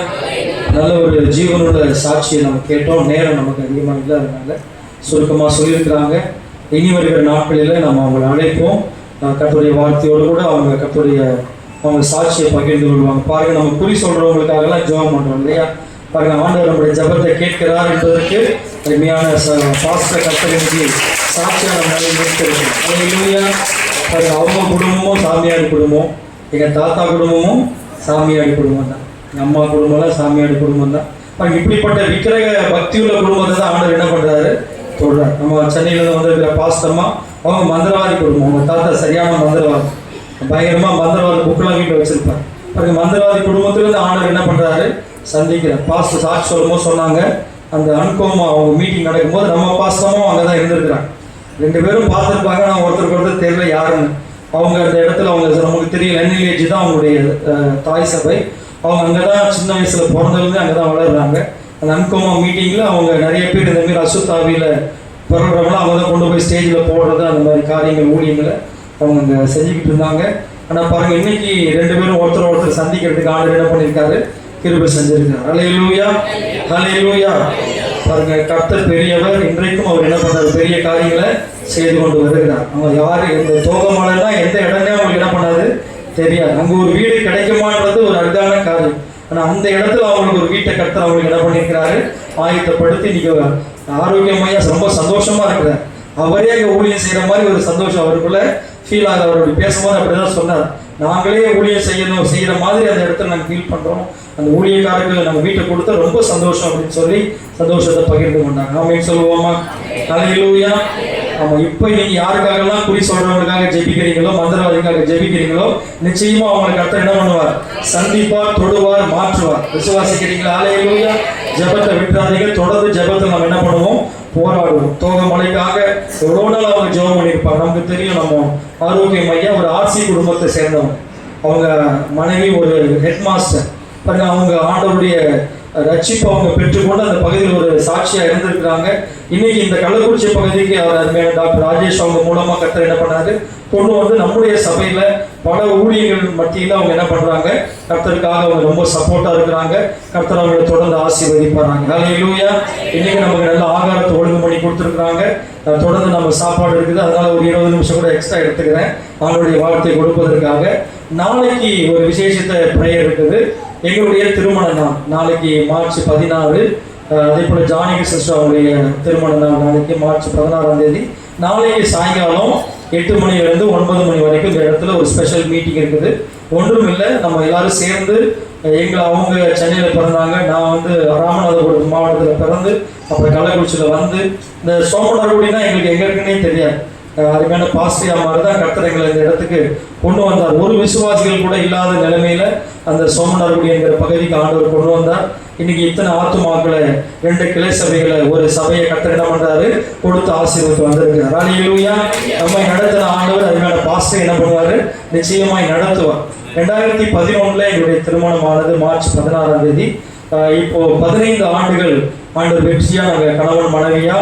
நல்ல ஒரு ஜீவனுள்ள சாட்சியை நம்ம கேட்டோம். நேரம் நமக்கு அதிகமாக இல்லாதனால சுருக்கமாக சொல்லியிருக்கிறாங்க. இனி வருகிற நாட்களில் நம்ம அவங்களை அழைப்போம். கர்த்தருடைய வார்த்தையோடு கூட அவங்க சாட்சியை பகிர்ந்து கொள்வாங்க. பாருங்க, நம்ம குறி சொல்றவங்களுக்காகலாம் ஜெபம் பண்றோம் இல்லையா? பாருங்க, ஆண்டவர் நம்முடைய ஜெபத்தை கேட்கிறார் என்பதற்கு அருமையான பாஸ்டர் கர்த்தருக்கு சாட்சியாக நம்ம நிறுத்திருக்கோம். பாருங்க, அவங்க குடும்பமும் சாமியாடி குடும்பம், எங்க தாத்தா குடும்பமும் சாமியாடி குடும்பம் தான், எங்கள் அம்மா குடும்பம்லாம் சாமியாடி குடும்பம் தான். பாருங்க, இப்படிப்பட்ட விக்கிரக பக்தியுள்ள குடும்பத்தை தான் ஆண்டவர் என்ன பண்றாரு சொல்றாரு. நம்ம சென்னையில வந்திருக்கிற பாஸ்டம்மா அவங்க மந்திரவாதி குடும்பம். அவங்க தாத்தா சரியான மந்திரவாதி, பயங்கரமா மந்திரவாதி புக்கெல்லாம் வீட்டில் வச்சிருப்பாங்க. பாருங்க, மந்திரவாதி குடும்பத்திலிருந்து ஆண்டவர் என்ன பண்றாரு சந்திக்கிறார். பாஸ்டர் சாட்சி சொல்லும்போது சொன்னாங்க, அந்த அன்கோமா அவங்க மீட்டிங் நடக்கும்போது நம்ம பாஸ்டமும் அங்கே தான் இருந்திருக்கிறாங்க. 2 பேரும் பார்த்துருப்பாங்க. நான் ஒருத்தருக்கு தெரியல யாருன்னு. அவங்க அந்த இடத்துல அவங்க நமக்கு தெரியல என்எல்ஏஜி தான் அவங்களுடைய தாய் சபை. அவங்க அங்கே தான் சின்ன வயசுல பிறந்ததுலேருந்து அங்கே தான் வளர்றாங்க. அந்த அன்கோமா மீட்டிங்கில் அவங்க நிறைய பேர் இந்த மாதிரி அசுத்தாவியில் பிறகுறவங்களாம் அவங்க தான் கொண்டு போய் ஸ்டேஜில் போடுறது, அந்த மாதிரி காரியங்கள் ஊழியங்களை அவங்க அங்கே செஞ்சுக்கிட்டு இருந்தாங்க. ஆனால் பாருங்கள், இன்னைக்கு 2 பேரும் ஒருத்தர் சந்திக்கிறதுக்கு ஆண்டவர் என்ன பண்ணியிருக்காரு, கிருபை செஞ்சிருக்காரு. ஹல்லேலூயா, ஹல்லேலூயா. பாருங்க, கர்த்தர் பெரியவர். இன்றைக்கும் அவர் என்ன பண்றாரு, பெரிய காரியங்களை செய்து கொண்டு வருகிறார். அவங்க யாரு இந்த தோகமாலன்னா எந்த இடமே அவங்களுக்கு என்ன பண்ணாது தெரியாது. அங்கே ஒரு வீடு கிடைக்குமான்றது ஒரு அழகான காரியம். ஆனால் அந்த இடத்துல அவங்களுக்கு ஒரு வீட்டை கர்த்தர் அவங்களுக்கு என்ன பண்ணியிருக்கிறாரு, ஆயத்தப்படுத்தி இன்னைக்கு ஆரோக்கியமையா ரொம்ப சந்தோஷமா இருக்கிறார். அவரே அங்கே ஊழியம் செய்யற மாதிரி ஒரு சந்தோஷம் அவருக்குள்ள ஃபீல் ஆகுது. அவருடைய பேசும்போது அப்படிதான் சொன்னார், நாங்களே ஊழியம் செய்யற மாதிரி அந்த இடத்துல நாங்கள் ஃபீல் பண்றோம். அந்த ஊழியக்காரர்கள் நம்ம வீட்டை கொடுத்தா ரொம்ப சந்தோஷம் அப்படின்னு சொல்லி சந்தோஷத்தை பகிர்ந்து கொண்டாங்க. ஆமென் சொல்லுவோமா? ஹல்லேலூயா. ஆமா, இப்போ நீங்க யாருக்காகலாம் குறி சொல்றவங்களுக்காக ஜெபிக்கிறீங்களோ, மந்திரவாதிக்காக ஜெபிக்கிறீங்களோ, நிச்சயமா அவங்களுக்கு கர்த்தர் என்ன பண்ணுவார், சந்திப்பார், தொடுவார், மாற்றுவார். விசுவாசிக்கிறீங்களா? ஹல்லேலூயா. ஜெபத்தை விட்டுறாதீங்க. தொடர்ந்து ஜெபத்தை நம்ம என்ன பண்ணுவோம், போராடுவோம். தோகமலைக்காக எவ்வளோ நாள் அவங்க ஜெபம் பண்ணியிருப்பாங்க. நமக்கு தெரியும், நம்ம ஆரோக்கியம் ஐயா ஒரு ஆர்சி குடும்பத்தை சேர்ந்தவங்க. அவங்க மனைவி ஒரு ஹெட் மாஸ்டர். பாருங்க, அவங்க ஆண்டவருடைய ரட்சிப்பு அவங்க பெற்றுக்கொண்டு அந்த பகுதியில் ஒரு சாட்சியாக இருந்திருக்கிறாங்க. இன்னைக்கு இந்த கள்ளக்குறிச்சி பகுதிக்கு அவர் அருமையான டாக்டர் ராஜேஷ் அவங்க மூலமாக கர்த்தர் என்ன பண்ணாரு, கொண்டு வந்து நம்முடைய சபையில பல ஊழியர்கள் மத்தியில் அவங்க என்ன பண்றாங்க, கர்த்தருக்காக அவங்க ரொம்ப சப்போர்ட்டா இருக்கிறாங்க. கர்த்தர் அவங்களை தொடர்ந்து ஆசீர்வதிப்பாங்க. ஹல்லேலூயா. இன்னைக்கு நமக்கு நல்ல ஆகாரத்தை ஒழுங்கு பண்ணி கொடுத்துருக்குறாங்க. தொடர்ந்து நம்ம சாப்பாடு இருக்குது. அதனால ஒரு 20 நிமிஷம் கூட எக்ஸ்ட்ரா எடுத்துக்கிறேன் அவங்களுடைய வார்த்தை கொடுப்பதற்காக. நாளைக்கு ஒரு விசேஷத்தை பிரேயர் இருக்குது. எங்களுடைய திருமண நாள் நாளைக்கு மார்ச் 16. அதே போல ஜானகி சிஸ்டர் அவருடைய திருமண நாள் நாளைக்கு மார்ச் 16ஆம் தேதி. நாளைக்கு சாயங்காலம் 8 மணிலிருந்து 9 மணி வரைக்கும் இந்த இடத்துல ஒரு ஸ்பெஷல் மீட்டிங் இருக்குது. ஒன்றும் இல்லை, நம்ம எல்லாரும் சேர்ந்து அவங்க சென்னையில் பிறந்தாங்க, நான் வந்து ராமநாதபுரம் மாவட்டத்தில் பிறந்து அப்புறம் கள்ளக்குறிச்சியில் வந்து இந்த சோமனார்குடினா எங்களுக்கு எங்க இருக்குன்னே தெரியாது. அருமையான பாஸ்டியா மாதிரி தான் கர்த்தர் எங்களை இந்த இடத்துக்கு கொண்டு வந்தார். ஒரு விசுவாசிகள் கூட இல்லாத நிலைமையில அந்த சோமனார்குடி என்கிற பகுதிக்கு ஆண்டவர் கொண்டு வந்தார். இன்னைக்கு இத்தனை ஆத்துமாக்களை 2 கிளை சபைகளை ஒரு சபையை கர்த்தர் என்ன பண்றாரு, கொடுத்து ஆசீர்வாதம் வந்திருக்கிறார். ஹல்லேலூயா. நம்மை நடத்தின ஆண்டவர் அருமையான பாஸ்டர் என்ன பண்ணுவாரு, நிச்சயமாய் நடத்துவார். 2011 எங்களுடைய திருமணமானது மார்ச் 16ஆம் தேதி. இப்போ 15 ஆண்டுகள் ஆண்டவர் வெற்றியா நாங்கள் கணவன் மனைவியா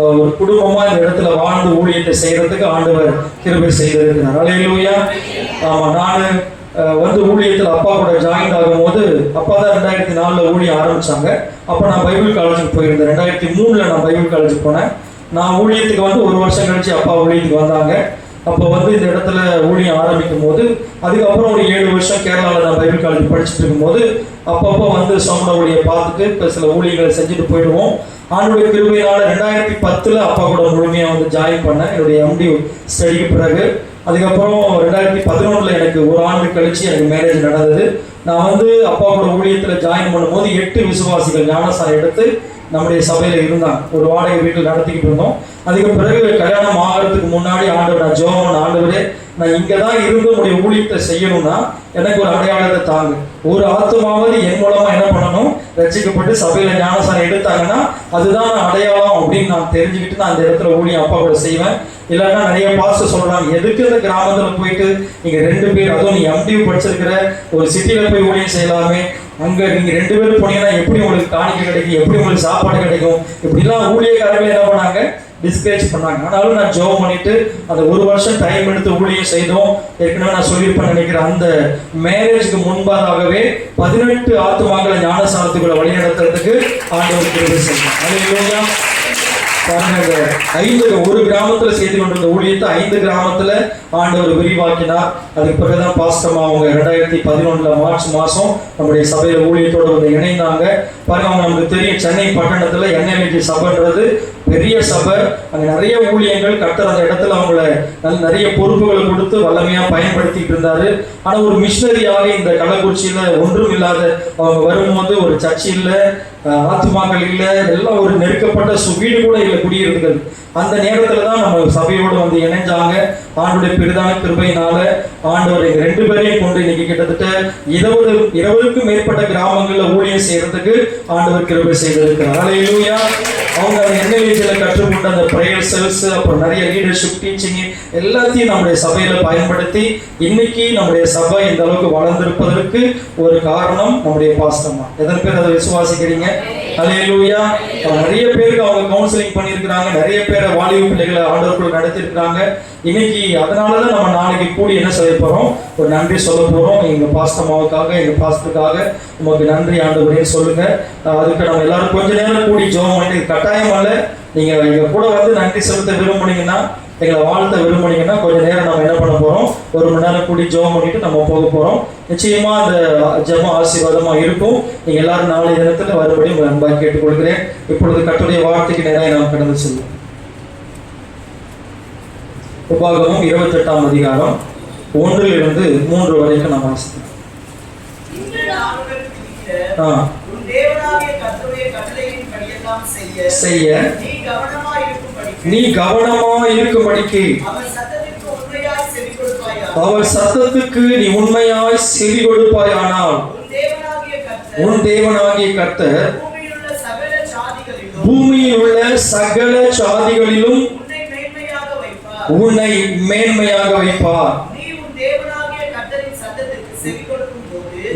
ஒரு குடும்பமா இந்த இடத்துல வாழ்ந்து ஊழியத்தை செய்யறதுக்கு ஆண்டவர் கிருபை செய்திருக்கிறார். ஹல்லேலூயா. ஆமா, நான் வந்து ஊழியத்தில் அப்பா கூட ஜாயின் ஆகும்போது அப்பா தான் 2004 ஊழியம் ஆரம்பிச்சாங்க. அப்போ நான் பைபிள் காலேஜுக்கு போயிருந்தேன். 2003 நான் பைபிள் காலேஜுக்கு போனேன். நான் ஊழியத்துக்கு வந்து 1 வருஷம் கழிச்சு அப்பா ஊழியத்துக்கு வந்தாங்க. அப்போ வந்து இந்த இடத்துல ஊழியம் ஆரம்பிக்கும் போது அதுக்கப்புறம் ஒரு 7 வருஷம் கேரளாவில் நான் பைபிள் காலேஜ் படிச்சுட்டு இருக்கும்போது அப்பப்போ வந்து சோமன ஊழியை பார்த்துட்டு இப்போ சில ஊழியர்களை செஞ்சுட்டு போயிடுவோம். ஆண்டுடைய கிருபையினால 2010 அப்பா கூட முழுமையாக வந்து ஜாயின் பண்ணேன் என்னுடைய MD ஸ்டடிக்கு பிறகு. அதுக்கப்புறம் 2011 எனக்கு 1 ஆண்டு கழிச்சு எனக்கு மேரேஜ் நடந்தது. நான் வந்து அப்பா கூட ஊழியத்தில் ஜாயின் பண்ணும்போது 8 விசுவாசிகள் ஞானசாரம் எடுத்து நம்முடைய சபையில இருந்தாங்க. ஒரு வாடகை வீட்டில் நடத்திக்கிட்டு இருந்தோம். அதுக்கு பிறகு கல்யாணம் ஆகிறதுக்கு முன்னாடி ஆண்டவர் நான் ஜெபம், ஆண்டவரே நான் இங்கே தான் இருந்து உங்களுடைய ஊழியத்தை செய்யணும்னா எனக்கு ஒரு அடையாளத்தை தாங்க. ஒரு ஆத்மாவது என் மூலமா என்ன பண்ணணும், ரட்சிக்கப்பட்டு சபையில ஞானசாரம் எடுத்தாங்கன்னா அதுதான் அடையாளம் அப்படின்னு நான் தெரிஞ்சுக்கிட்டு நான் அந்த இடத்துல ஊழியம் அப்பா கூட செய்வேன். இல்லைன்னா நிறைய பாஸ்டர் சொல்றாங்க, எதுக்கு இந்த கிராமத்துல போயிட்டு நீங்க 2 பேர், அதுவும் நீ MD படிச்சிருக்கிற ஒரு சிட்டியில போய் ஊழியம் செய்யலாமே, அங்க நீங்க 2 பேரும் போனீங்கன்னா எப்படி உங்களுக்கு காணிக்கை கிடைக்கும், எப்படி உங்களுக்கு சாப்பாடு கிடைக்கும், இப்படிலாம் ஊழியக்காரர்கள் என்ன பண்ணாங்க, டிஸ்கரேஜ் பண்ணாங்க. ஆனாலும் நான் ஜெபம் பண்ணிட்டு அந்த 1 வருஷம் டைம் எடுத்து ஊழியம் செய்தோம். ஏற்கனவே நான் சொல்லியிருப்பேன் நினைக்கிறேன், அந்த மேரேஜுக்கு முன்பாகவே 18 ஆத்துமாக்களை ஞானசாரத்துக்குள்ள வழி நடத்துறதுக்கு ஆண்டவர் கிருபை செய்தார். ஹல்லேலூயா. பாருங்க, 5 ஒரு கிராமத்துல செய்து கொண்டிருந்த ஊழியத்தை 5 கிராமத்துல ஆண்டவர் விரிவாக்கினார். அதுக்கு பிறகுதான் பாஸ்டமா அவங்க 2011 மார்ச் மாசம் நம்முடைய சபையில ஊழியத்தோடு வந்து இணைந்தாங்க. பாருங்க, அவங்க நமக்கு தெரியும், சென்னை பட்டணத்துல NLG சபைன்றது பெரிய சபை. அங்க நிறைய ஊழியங்கள் கர்த்தர் அந்த இடத்துல அவங்கள நிறைய பொறுப்புகளை கொடுத்து வல்லமையா பயன்படுத்திட்டு இருந்தாரு. ஆனா ஒரு மிஷனரியாக இந்த கள்ளக்குறிச்சியில ஒன்றும் இல்லாத அவங்க வரும்போது ஒரு சர்ச் இல்ல, ஆத்துமாக்கள் இல்ல, எல்லாம் ஒரு நெருக்கப்பட்ட வீடு கூட இல்லை குடியிருந்தது. அந்த நேரத்துல தான் நம்ம சபையோடு வந்து இணைஞ்சாங்க. ஆண்டுடைய பெரிதான கிருபையினால ஆண்டவர் 2 பேரையும் கொண்டு இன்னைக்கு கிட்டத்தட்ட 20க்கும் மேற்பட்ட கிராமங்கள்ல ஊழியம் செய்யறதுக்கு ஆண்டவர் கிருபை செய்திருக்கிறார். ஹல்லேலூயா. அவங்க NLGல கற்றுக்கொண்ட அந்த பிரேயர் செல்ஸ், அப்புறம் நிறைய லீடர்ஷிப் டீச்சிங் எல்லாத்தையும் நம்முடைய சபையில பயன்படுத்தி இன்னைக்கு நம்முடைய சபை இந்த அளவுக்கு வளர்ந்திருப்பதற்கு ஒரு காரணம் நம்முடைய பாஸ்டர்மா. எத்தனை பேர் அதை விசுவாசிக்கிறீங்க? ஹல்லேலூயா. நிறைய பேருக்கு அவங்க கவுன்சிலிங் பண்ணியிருக்கிறாங்க, நிறைய பேரை வாலிப பிள்ளைகளை ஆண்டவர்கள் நடத்திருக்கிறாங்க. இன்னைக்கு அதனாலதான் நம்ம நாளைக்கு கூடி என்ன செய்ய போறோம், ஒரு நன்றி சொல்ல போறோம். எங்க பாஸ்டர்மாவுக்காக, எங்க பாஸ்டருக்காக உங்களுக்கு நன்றி ஆண்டவரே சொல்லுங்க. அதுக்கு நம்ம எல்லாரும் கொஞ்ச நேரம் கூடி ஜெபம் பண்ணி, கட்டாயம் அல்ல, நீங்க எங்க கூட வந்து நன்றி செலுத்த விரும்புனீங்கன்னா, எங்களை வாழ்த்த விரும்புனீங்கன்னா கொஞ்ச நேரம் நம்ம என்ன பண்ண போறோம், 1 மணி நேரம் கூடி ஜெபம் பண்ணிட்டு நம்ம போக போறோம். நிச்சயமா அந்த ஜெபம் ஆசீர்வாதமா இருக்கும். நீங்க எல்லாரும் நாளைய தினத்துல வரும்படி உங்களை அன்பாக கேட்டுக்கொள்கிறேன். இப்பொழுது கர்த்தருடைய வார்த்தைக்கு நேராக நாம் கடந்து செல்வோம். உபாகமம் 28ஆம் அதிகாரம் 1 to 3 வரைக்கும் நாம் வாசிக்கலாம். செய்ய நீ கவனமா இருக்கும்படிக்கு அவர் சத்தத்துக்கு நீ உண்மையாய் செவி கொடுப்பாயானால் உன் தேவனாகிய கர்த்தர் பூமியில் உள்ள சகல சாதிகளிலும் உன்னை மேன்மையாக வைப்பார்.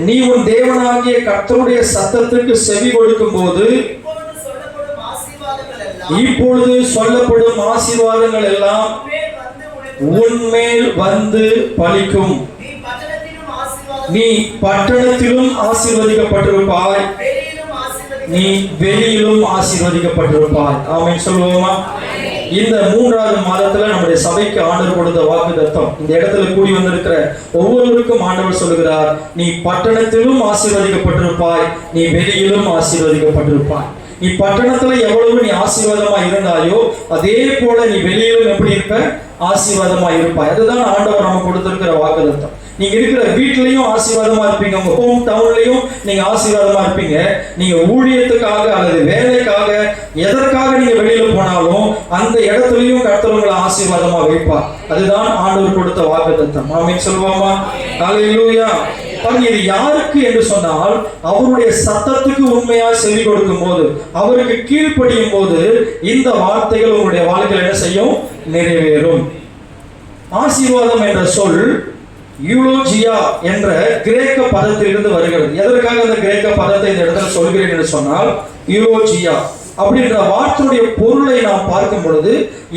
நீ உன் தேவனாகிய கர்த்தருடைய சத்தத்துக்கு செவி கொடுக்கும் போது இப்பொழுது சொல்லப்படும் ஆசீர்வாதங்கள் எல்லாம் உன்மேல் வந்து பலிக்கும். நீ பட்டணத்திலும் ஆசீர்வதிக்கப்பட்டிருப்பாய், நீ வெளியிலும் ஆசீர்வதிக்கப்பட்டிருப்பாய். ஆமென் சொல்லுவோமா? இந்த 3வது மாதத்துல நம்முடைய சபைக்கு ஆண்டவர் கொடுத்த வாக்குத்தத்தம். இந்த இடத்துல கூடி வந்திருக்கிற ஒவ்வொருவருக்கும் ஆண்டவர் சொல்லுகிறார், நீ பட்டணத்திலும் ஆசீர்வதிக்கப்பட்டிருப்பாய், நீ வெளியிலும் ஆசீர்வதிக்கப்பட்டிருப்பாய். நீ பட்டணத்துல எவ்வளவு நீ ஆசீர்வாதமா இருந்தாயோ அதே போல நீ வெளியிலும் எப்படி இருப்ப? ஆசீர்வாதமா இருப்பாய். அதுதான் ஆண்டவர் நம்ம கொடுத்திருக்கிற வாக்குத்தத்தம். நீங்க இருக்கிற வீட்லயும் ஆசீர்வாதமா இருப்பீங்க, உங்க ஹோம் டவுன்லயும் நீங்க ஆசீர்வாதமா இருப்பீங்க. நீங்க ஊழியத்துக்காக அல்லது வேலைக்காக எதற்காக நீங்க வெளியில போனாலும் அந்த இடத்துலயும் கர்த்தர் உங்களை ஆசீர்வாதமா வைப்பார். அதுதான் ஆண்டவர் கொடுத்த வாக்குத்தத்தம். ஆமென் சொல்லுவோமா? ஹல்லேலூயா. இது யாருக்கு என்று சொன்னால், அவருடைய சத்தத்துக்கு உண்மையா செவி கொடுக்கும் போது, அவருக்கு கீழ்ப்படியும் போது இந்த வார்த்தைகள் உங்களுடைய வாழ்க்கையில் என்ன செய்யும்? நிறைவேறும். ஆசீர்வாதம் என்ற சொல் யூலோஜியா என்ற கிரேக்க பதத்திலிருந்து வருகிறது. எதற்காக அந்த கிரேக்க பதத்தை இந்த இடத்துல சொல்கிறேன் என்று சொன்னால், யூலோஜியா அப்படின்ற வார்த்தையுடைய பொருளை நாம் பார்க்கும் பொழுது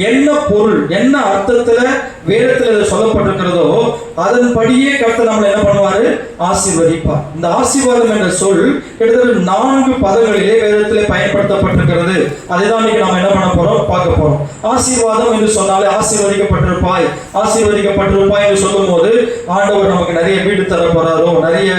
என்ன பொருள், என்ன அர்த்தத்துல வேதத்தில் சொல்லப்பட்டிருக்கிறதோ அதன்படியே கர்த்தர் நம்மளை என்ன பண்ணுவாரு? ஆசீர்வதிப்பார். இந்த ஆசீர்வாதம் என்ற சொல் கிட்டத்தட்ட 4 பதங்களிலே வேதத்திலே பயன்படுத்தப்பட்டிருக்கிறது. அதுதான் இன்னைக்கு நாம என்ன பண்ண போறோம்? பார்க்க போறோம். ஆசீர்வாதம் என்று சொன்னாலே ஆசீர்வதிக்கப்பட்டிருப்பாய், ஆசீர்வதிக்கப்பட்டிருப்பாய் என்று சொல்லும் போது ஆண்டவர் நமக்கு நிறைய வீடு தர போறாரோ, நிறைய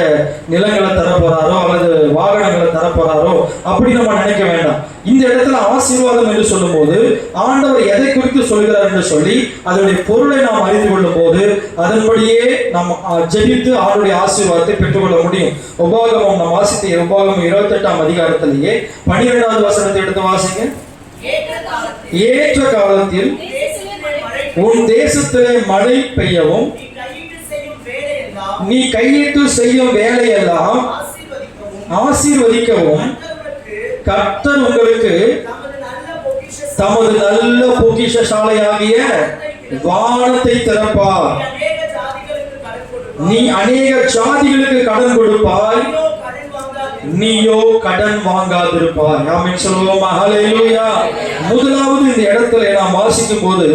நிலங்களை தர போறாரோ, அல்லது வாகனங்களை தர போறாரோ அப்படி நம்ம நினைக்க வேண்டாம். இந்த இடத்துல ஆசீர்வாதம் என்று சொல்லும் போது ஆண்டவர் எதை குறித்து சொல்கிறார் என்று சொல்லி அதனுடைய பொருளை நாம் அறிந்து கொள்ளும் போது அதன்படியே நாம் ஜெபித்து அவருடைய ஆசீர்வாதத்தை பெற்றுக்கொள்ள முடியும். உபாகமம் நாம் வாசித்த உபாகமம் 28ஆம் அதிகாரத்திலேயே 12வது வசனத்தை எடுத்து வாசிங்க. ஏற்ற காலத்தில் உன் தேசத்திலே மழை பெய்யவும் நீ கையிட்டு செய்யும் வேலையெல்லாம் ஆசீர்வதிக்கவும் கர்த்தர் உங்களுக்கு தமது நல்ல பொக்கிஷசாலையாகிய வானத்தை திறப்பார். நீ அநேக ஜாதிகளுக்கு கடன் கொடுப்பாய், நீயோ கடன் வாங்காதிருப்பாய். ஆமென் சொல்லுவோமா? ஹல்லேலூயா. முதலாவது இந்த இடத்துல நாம் வாசிக்கும் போது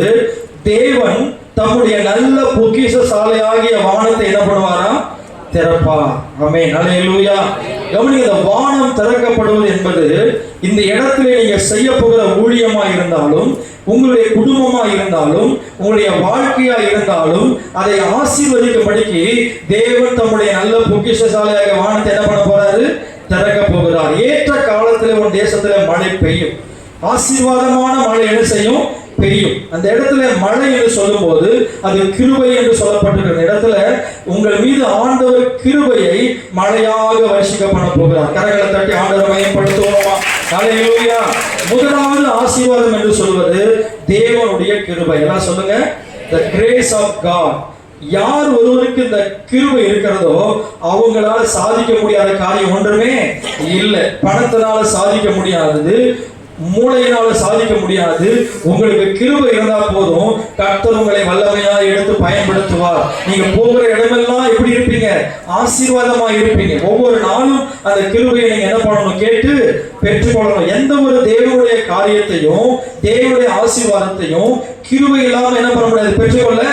தேவன் தம்முடைய நல்ல பொக்கிஷசாலையாகிய வானத்தை என்ன பண்ணுவாரா? திறப்பார். ஆமென். ஹல்லேலூயா. கவனிங்க, இந்த வானம் திறக்கப்படுவது என்பது இந்த இடத்துல நீங்க செய்ய போகிற ஊழியமா இருந்தாலும், உங்களுடைய குடும்பமா இருந்தாலும், உங்களுடைய வாழ்க்கையா இருந்தாலும் அதை ஆசீர்வதிக்கும்படிக்கு தேவன் தம்முடைய நல்ல பொக்கிஷசாலையாக வானத்தை என்ன பண்ண போறாரு? திறக்க போகிறார். ஏற்ற காலத்துல உன் தேசத்துல மழை பெய்யும். ஆசீர்வாதமான மழை என்ன செய்யும்? பெய்யும். அந்த இடத்துல மழை என்று சொல்லும் போது அது கிருபை என்று சொல்லப்பட்டிருக்கிற இடத்துல உங்கள் மீது ஆண்டவர் கிருபையை மழையாக வருஷிக்க பண்ண போகிறார். கரங்களை தட்டி ஆண்டவரை மையப்படுத்துவோமா? ஹல்லேலூயா. முதலாவது ஆசீர்வாதம் என்று சொல்வது தேவனுடைய கிருபை. எல்லாம் சொல்லுங்க, the grace of God. யார் ஒருவருக்கு இந்த கிருபை இருக்கிறதோ அவங்களால சாதிக்க முடியாத காரியம் ஒன்றுமே இல்லை. பணத்தினால சாதிக்க முடியாதது, மூளையினால சாதிக்க முடியாது. உங்களுக்கு கிருபை இருந்தா போதும், கர்த்தர் உங்களை வல்லமையா எடுத்து பயன்படுத்துவார். நீங்க போகிற இடமெல்லாம் எப்படி இருப்பீங்க? ஆசீர்வாதமா இருப்பீங்க. ஒவ்வொரு நாளும் அந்த கிருபையை நீங்க என்ன பண்ணணும்? கேட்டு பெற்றுக்கொள்ளணும். எந்த ஒரு தேவனுடைய காரியத்தையும் தேவனுடைய ஆசீர்வாதத்தையும் கிருபை இல்லாம என்ன பண்ண முடியாது? பெற்றுக்கொள்ள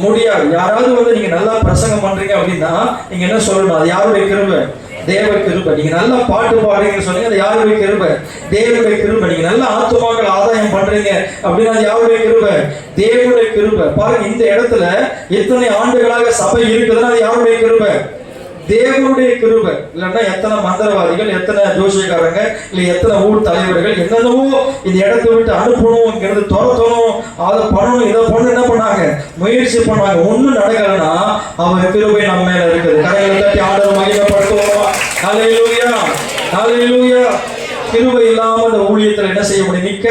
முடியாது. யாராவது நீங்க நல்லா பிரசங்கம் பண்றீங்க அப்படின்னா நீங்க என்ன சொல்லணும்? அது யாருடைய கிருபை? தேவ கிருபை. நீங்க நல்லா பாட்டு பாடுறீங்கன்னு சொன்னீங்க, அது யாருடைய கிருபை? தேவனுடைய கிருபை. நீங்க நல்ல ஆத்துமாக்கள் ஆதாயம் பண்றீங்க அப்படின்னா அது யாருடைய கிருபை? தேவனுடைய கிருபை. பாருங்க, இந்த இடத்துல எத்தனை ஆண்டுகளாக சபை இருக்குதுன்னா அது யாருடைய கிருபை? தேவனுடைய கிருபை. இல்லைன்னா எத்தனை மந்திரவாதிகள், எத்தனை ஜோசியக்காரங்க, இல்லை எத்தனை ஊர் தலைவர்கள் என்னென்னவோ இந்த இடத்தை விட்டு அனுப்பணும், இங்கிருந்து துரத்தணும், அதை பண்ணணும், இதை பண்ண என்ன பண்ணாங்க? முயற்சி பண்ணாங்க. ஒன்றும் நடக்கலைன்னா அவர் கிருபை நம்ம மேல இருக்குது. கரைகளை தட்டி ஆண்டவரை மகிமைப்படுத்துவோமா? ஹல்லேலூயா, ஹல்லேலூயா. கிருபை இல்லாம அந்த ஊழியத்தில் என்ன செய்ய முடியும்? நிற்க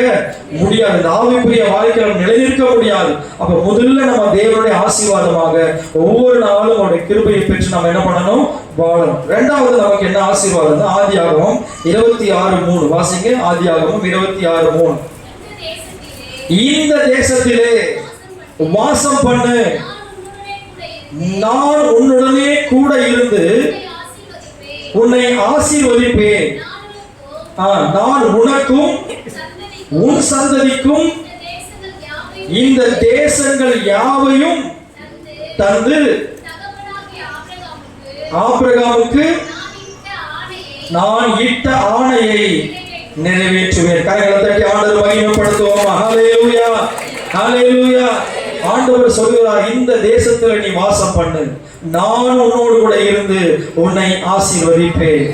முடியாது. இந்த ஆவிக்குரிய வாழ்க்கையில் நிலைநிற்க முடியாது. அப்ப முதல்ல நம்ம தேவனுடைய ஆசீர்வாதமாக ஒவ்வொரு நாளும் அவருடைய கிருபையை பெற்று நம்ம என்ன பண்ணணும்? வாழணும். இரண்டாவது நமக்கு என்ன ஆசீர்வாதம்? ஆதியாகமம் 26:3 வாசிங்க. ஆதியாகமம் 26:3. இந்த தேசத்திலே வாசம் பண்ணு, நான் உன்னுடனே கூட இருந்து உன்னை ஆசீர்வதிப்பேன். நான் உனக்கும் உன் சந்ததிக்கும் இந்த தேசங்கள் யாவையும் தந்து ஆபிரகாமுக்கு நான் இட்ட ஆணையை நிறைவேற்றுவேன். கரங்களை தட்டி ஆண்டவர் மகிமைப்படுத்துவோம். ஹல்லேலூயா, ஹல்லேலூயா. ஆண்டவர் சொல்கிறார், இந்த தேசத்துல நீ வாசம் பண்ணு, நான் உன்னோடு கூட இருந்து உன்னை ஆசீர்வதிப்பேன்.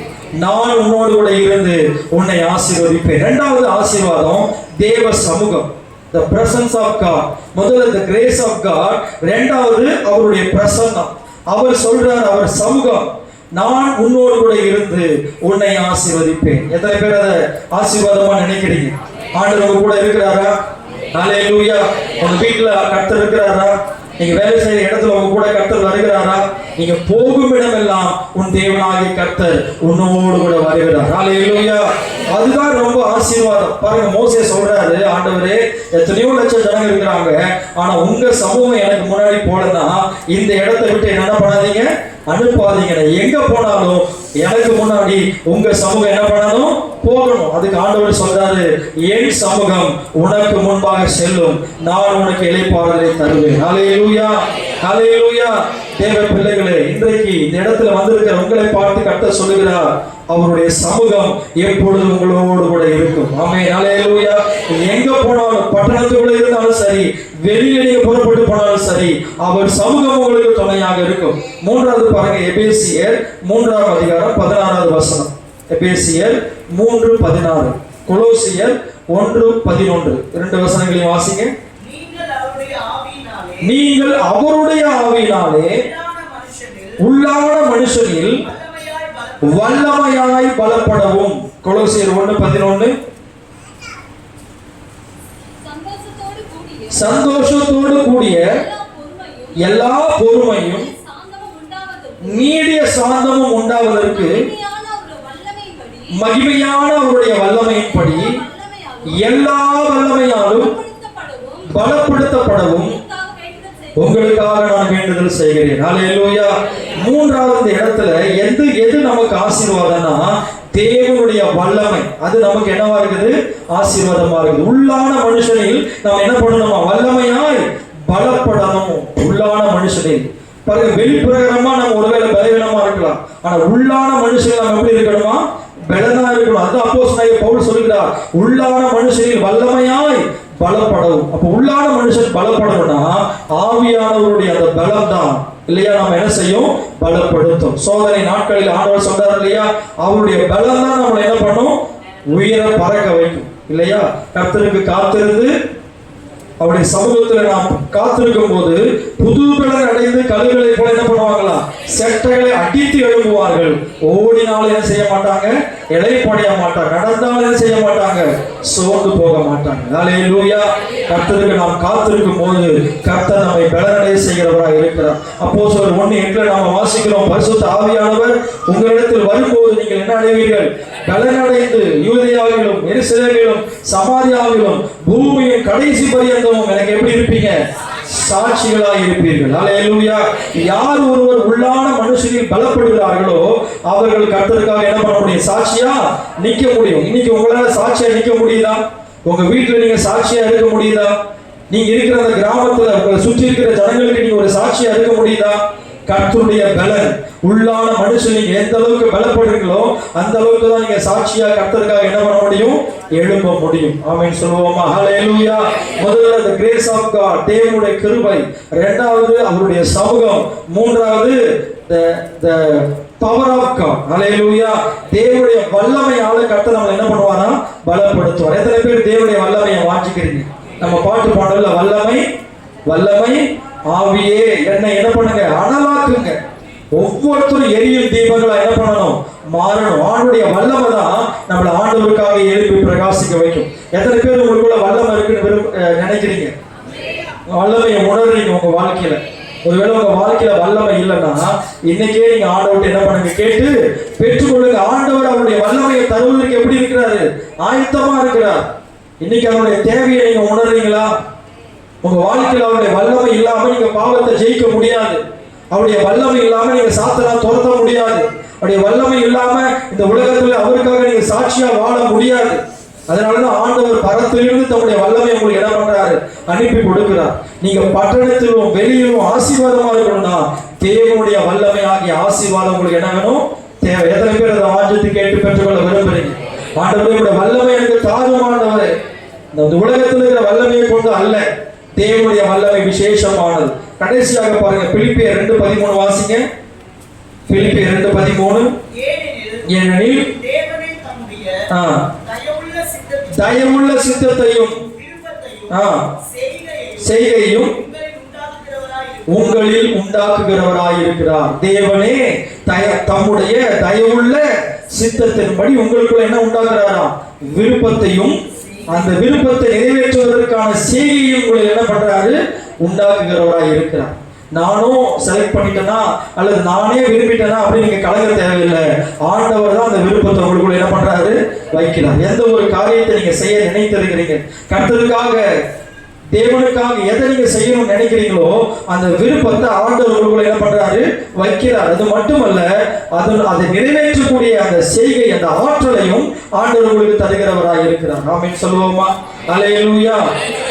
நான் உன்னோடு கூட இருந்து உன்னை ஆசீர்வதிப்பேன். இரண்டாவது ஆசீர்வாதம் தேவ சமூகம், the presence of God. முதல்ல the grace of God, இரண்டாவது அவருடைய பிரசன்னம். அவர் சொல்றார், அவர் சமூகம், நான் உன்னோடு கூட இருந்து உன்னை ஆசீர்வதிப்பேன். எத்தனை பேர் அதை ஆசீர்வாதமா நினைக்கிறீங்க? ஆண்டவர் கூட இருக்கிறாரா? ஹல்லேலூயா. உங்க வீட்டுல கர்த்தர் இருக்கிறாரா? நீங்க வேலை செய்யற இடத்துல உங்க கூட கர்த்தர் வருகிறாரா? நீங்க போகும் இடமெல்லாம் உன் தேவனாகிய கர்த்தர் உன்னோடு கூட வருகிறார். ஹல்லேலூயா. அதுதான் ரொம்ப ஆசீர்வாதம். பாருங்க, மோசே சொல்றாரு, ஆண்டவரே எத்தனையோ லட்சம் ஜனங்க இருக்கிறாங்க, ஆனா உங்க சமூகம் எனக்கு முன்னாடி போலன்னா இந்த இடத்தை விட்டு என்ன பண்ணாதீங்க, அனுப்பாதீங்க. எங்க போனாலும் எனக்கு முன்னாடி உங்க சமூகம் என்ன பண்ணணும், போகணும். அதுக்கு ஆண்டவர் சொல்றாரு, என் சமூகம் உனக்கு முன்பாக செல்லும், நான் உனக்கு இளைப்பாறுதலை தருவேன். ஹல்லேலூயா, ஹல்லேலூயா. தேவ பிள்ளைகளே, இன்றைக்கு இந்த இடத்துல வந்திருக்கிற உங்களை பார்த்து கர்த்தர் சொல்லுகிறார், அவருடைய சமூகம் எப்பொழுதும் உங்களோடு கூட இருக்கும். ஆமென், ஹல்லேலூயா. எங்க போனாலும், பட்டணத்துக்குள்ள இருந்தாலும் சரி, வெளியே நீங்க புறப்பட்டு போனாலும் சரி, அவர் சமூகம் உங்களுக்கு துணையாக இருக்கும். மூன்றாவது பாருங்க, எபேசியர் 3ஆம் அதிகாரம் 16வது வசனம். எபேசியர் 3:16, கொலோசியர் 1:11, இரண்டு வசனங்களையும் வாசிங்க. நீங்கள் அவருடைய ஆவியினாலே உள்ளான மனுஷனில் வல்லமையாய் பலப்படவும். கொலோசியர் 1:11, சந்தோஷத்தோடு கூடிய எல்லா பொறுமையும் நீடிய சாந்தமும் உண்டாவதற்கு மகிமையான அவருடைய வல்லமையின்படி எல்லா வல்லமையாலும் பலப்படுத்தப்படவும் உங்களுக்காக நான் வேண்டுதல் செய்கிறேன். ஹல்லேலூயா. மூன்றாவது இடத்துல எது நமக்கு ஆசீர்வாதம்னா தேவனுடைய வல்லமை. அது நமக்கு என்னவா இருக்குது, ஆசீர்வாதமா இருக்குது. உள்ளான மனுஷனில் நாம் என்ன பண்ணணுமா, வல்லமையாய் பலப்படணும். உள்ளான மனுஷனில் பாருங்க, வெளிப்பிரகாரமா நம்ம ஒருவேளை பலவீனமா இருக்கலாம், ஆனா உள்ளான மனுஷனில் நம்ம எப்படி இருக்கணுமா, பலனா இருக்கணும். அது அப்போஸ்தலனாகிய பவுல் சொல்கிறார், உள்ளான மனுஷனில் வல்லமையாய் பலப்படவும். அப்ப உள்ளான மனுஷன் பலப்படணும்னா ஆவியானவருடைய அந்த பலம் தான் இல்லையா நம்ம என்ன செய்யும், பலப்படுத்தும். சோதனை நாட்களில் ஆண்டவர் சொல்றாரு இல்லையா, அவருடைய பலம் தான் நம்மளை என்ன பண்ணும், உயர பறக்க வைக்கும் இல்லையா. கர்த்தருக்கு காத்திருந்து அவருடைய சமூகத்துல நாம் காத்திருக்கும் போது புது பலன் அடைந்து கழுகுகளை போல என்ன பண்ணுவாங்களா, செட்டைகளை அடித்து எழும்புவார்கள். ஓடினாலும் என்ன செய்ய மாட்டாங்க, இளைப்படைய மாட்டாங்க. நடந்தாலும் என்ன செய்ய மாட்டாங்க, சோர்ந்து போக மாட்டாங்க. ஹல்லேலூயா. கர்த்தருக்கு நாம் காத்திருக்கும் போது கர்த்தர் நம்மை பலனடைய செய்கிறவராக இருக்கிறார். அப்போஸ்தலர் 1:8 நாம் வாசிக்கிறோம், பரிசுத்த ஆவியானவர் உங்களிடத்தில் வரும்போது நீங்கள் என்ன அடைவீர்கள், பலனடைந்து யூதேயாவிலும் எருசலேமிலும் சமாரியாவிலும் பூமியின் கடைசி பரியந்தமும் எனக்கு எப்படி இருப்பீங்க, சாட்சிகளாய் இருப்பீர்கள். ஹல்லேலூயா. யார் ஒருவர் உள்ளான மனுஷனில் பலப்படுகிறார்களோ அவர்கள் கர்த்தருக்காக என்ன பண்ண முடியும், சாட்சியா நிக்க முடியும். இன்னைக்கு உங்களால சாட்சியா நிக்க முடியுதா? உங்க வீட்டுல நீங்க சாட்சியா இருக்க முடியுதா? நீங்க இருக்கிற அந்த கிராமத்துல உங்களை சுற்றி இருக்கிற ஜனங்களுக்கு நீங்க ஒரு சாட்சியா இருக்க முடியுதா? கர்த்தருடைய பலன் உள்ளான மனுஷன் நீங்க எந்த அளவுக்கு பலப்படுறீங்களோ அந்த அளவுக்கு தான் நீங்க சாட்சியா கர்த்தருக்காக என்ன பண்ண முடியும், எழும்ப முடியும். ஆமென் சொல்லுவோமா? ஹல்லேலூயா. முதல்ல the grace of God, தேவனுடைய கிருபை. இரண்டாவது அவருடைய சமூகம். மூன்றாவது the power of God. ஹல்லேலூயா. தேவனுடைய வல்லமையால கர்த்தர் நம்மளை என்ன பண்ணுவாரா, பலப்படுத்துவார். எத்தனை பேர் தேவனுடைய வல்லமையை வாஞ்சிக்கிறீங்க? நம்ம பாட்டு பாடல, வல்லமை வல்லமை ஆவியே என்னை என்ன பண்ணுங்க, அனலாக்குங்க. ஒவ்வொருத்தரும் எரியும் தீபங்களா என்ன பண்ணணும், மாறணும். ஆண்டுடைய வல்லமை தான் நம்மளை ஆண்டவருக்காக எழுப்பி பிரகாசிக்க வைக்கும். எத்தனை பேர் உங்களுக்குள்ள வல்லமை இருக்குன்னு நினைக்கிறீங்க, வல்லமையை உணர்றீங்க உங்க வாழ்க்கையில? ஒருவேளை உங்க வாழ்க்கையில வல்லமை இல்லைன்னா இன்னைக்கே நீங்க ஆண்டவர்கிட்ட என்ன பண்ணுங்க, கேட்டு பெற்றுக்கொள்ளுங்க. ஆண்டவர் அவருடைய வல்லமையை தருவதற்கு எப்படி இருக்கிறாரு, ஆயத்தமா இருக்கிறார். இன்னைக்கு அவருடைய தேவையை நீங்க உணர்றீங்களா? உங்க வாழ்க்கையில் அவருடைய வல்லமை இல்லாம நீங்க பாவத்தை ஜெயிக்க முடியாது. அவருடைய வல்லமை இல்லாம நீங்க சாத்தனா துரத்த முடியாது. அவருடைய வல்லமை இல்லாம இந்த உலகத்துல அவருக்காக நீங்க சாட்சியா வாழ முடியாது. அதனாலதான் ஆண்டவர் பரத்திலிருந்து தம்முடைய வல்லமை உங்களுக்கு என்ன பண்றாரு, அனுப்பி கொடுக்கிறார். நீங்க பட்டணத்திலும் வெளியிலும் ஆசீர்வாதமா இருக்கணும்னா தேவனுடைய வல்லமை ஆகிய ஆசீர்வாதம் உங்களுக்கு என்ன வேணும், தேவை. எத்தனை பேர் அதை வாஞ்சத்து கேட்டு பெற்றுக்கொள்ள விரும்புறீங்க? ஆண்டவருடைய வல்லமை எனக்கு தாரும் ஆண்டவரே. இந்த உலகத்தில் இருக்கிற வல்லமையை கொண்டு அல்ல, தேவனுடைய வல்லமை விசேஷமானது. கடைசியாக பாருங்க, பிலிப்பியர் 2:13 வாசிங்க. பிலிப்பியர் 2:13. ஏனெனில் தயவுள்ள சித்தத்தையும் செய்கையும் உங்களில் உண்டாக்குகிறவராயிருக்கிறார். தேவனே தம்முடைய தயவுள்ள சித்தத்தின்படி உங்களுக்குள்ள என்ன உண்டாக்குறாரா, விருப்பத்தையும் அந்த விருப்பத்தை நிறைவேற்றுவதற்கான செய்கையும் உங்களை என்ன பண்றாரு, உண்டாக்குகிறவராய் இருக்கிறார். நானும் செலக்ட் பண்ணிட்டேனா அல்லது நானே விரும்பிட்டேனா அப்படின்னு நீங்க கலங்க தேவையில்லை. ஆண்டவர் தான் அந்த விருப்பத்தை உங்களுக்குள்ள என்ன பண்றாரு, வைக்கிறார். எந்த ஒரு காரியத்தை நீங்க செய்ய நினைத்திருக்கிறீங்க, கர்த்தருக்காக தேவனுக்காக எதை நீங்க செய்யணும்னு நினைக்கிறீங்களோ அந்த விருப்பத்தை ஆண்டவர் உங்களுக்குள்ள என்ன பண்றாரு, வைக்கிறார். அது மட்டுமல்ல, அதை நிறைவேற்றக்கூடிய அந்த செய்கை, அந்த ஆற்றலையும் ஆண்டவர் உங்களுக்கு தருகிறவராக இருக்கிறார். ஆமென் சொல்லுவோமா? அல்லேலூயா.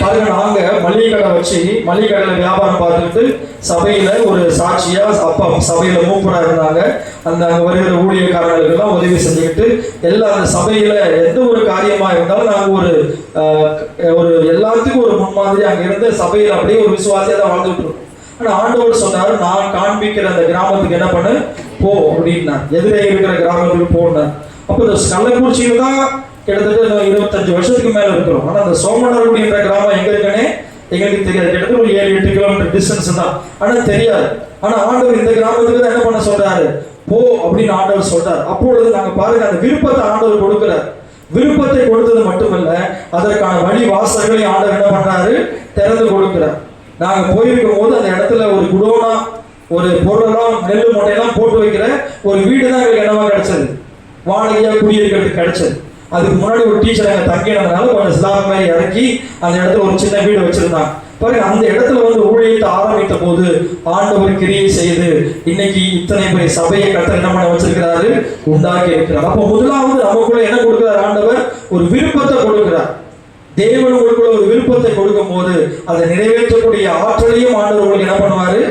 பாருங்க, நாங்க மளிகை கடை வச்சு மளிகை கடையில வியாபாரம் பார்த்துக்கிட்டு சபையில ஒரு சாட்சியா அப்பா சபையில மூப்பரா இருந்தாங்க. அந்த அங்க வருகிற ஊழியக்காரர்களுக்கு எல்லாம் உதவி செஞ்சுக்கிட்டு எல்லா அந்த சபையில எந்த ஒரு காரியமா இருந்தாலும் நாங்க ஒரு எல்லாத்துக்கும் ஒரு முன்மாதிரி அங்க இருந்து சபையில அப்படியே ஒரு விசுவாசியா தான் வாழ்ந்துட்டு இருக்கோம். ஆனா ஆண்டவர் சொன்னாரு, நான் காண்பிக்கிற அந்த கிராமத்துக்கு என்ன பண்ணு, போ அப்படின்னா, எதிரே இருக்கிற கிராமத்துக்கு போனார். அப்போ இந்த கள்ளக்குறிச்சியில தான் கிட்டத்தட்ட 25 வருஷத்துக்கு மேல இருக்கிறோம். ஆனா அந்த சோமனர்குடி என்ற கிராமம் எங்க இருக்குன்னு எங்களுக்கு தெரியாது. கிட்டத்தட்ட ஒரு 7-8 கிலோமீட்டர் டிஸ்டன்ஸ் தான், ஆனா தெரியாது. ஆனா ஆண்டவர் இந்த கிராமத்துக்கு தான் என்ன பண்ண சொல்றாரு, போ அப்படின்னு ஆண்டவர் சொல்றாரு. அப்பொழுது நாங்க பாருங்க, அந்த விருப்பத்தை ஆண்டவர் கொடுக்கிறார். விருப்பத்தை கொடுத்தது மட்டுமல்ல, அதற்கான வழி வாசல்களை ஆண்டவர் என்ன பண்றாரு, திறந்து கொடுக்கிறார். நாங்க போயிருக்கும் போது அந்த இடத்துல ஒரு குடோனா ஒரு பொருளெல்லாம் நெல் மூட்டையெல்லாம் போட்டு வைக்கிற ஒரு வீடு தான் எங்களுக்கு என்னவா கிடைச்சது, வாடகையா குடியிருக்கிறதுக்கு கிடைச்சது. அதுக்கு முன்னாடி ஒரு டீச்சர் அங்கே தங்கினதுனால கொஞ்சம் ஸ்லாப் மாதிரி இறக்கி அந்த இடத்துல ஒரு சின்ன வீடு வச்சிருந்தாங்க. பாருங்க, அந்த இடத்துல வந்து ஊழியத்தை ஆரம்பித்த போது ஆண்டவர் கிரியை செய்து இன்னைக்கு இத்தனை பேர் சபையை கர்த்தர் என்ன பண்ண வச்சிருக்கிறாரு, உண்டாக்கி இருக்கிறார். அப்போ முதலாவது நமக்குள்ள என்ன கொடுக்கிறார், ஆண்டவர் ஒரு விருப்பத்தை கொடுக்கிறார். தேவன் உங்களுக்குள்ள ஒரு விருப்பத்தை கொடுக்கும் போது அதை நிறைவேற்றக்கூடிய ஆற்றலையும் ஆண்டவர் உங்களுக்கு என்ன பண்ணுவாரு,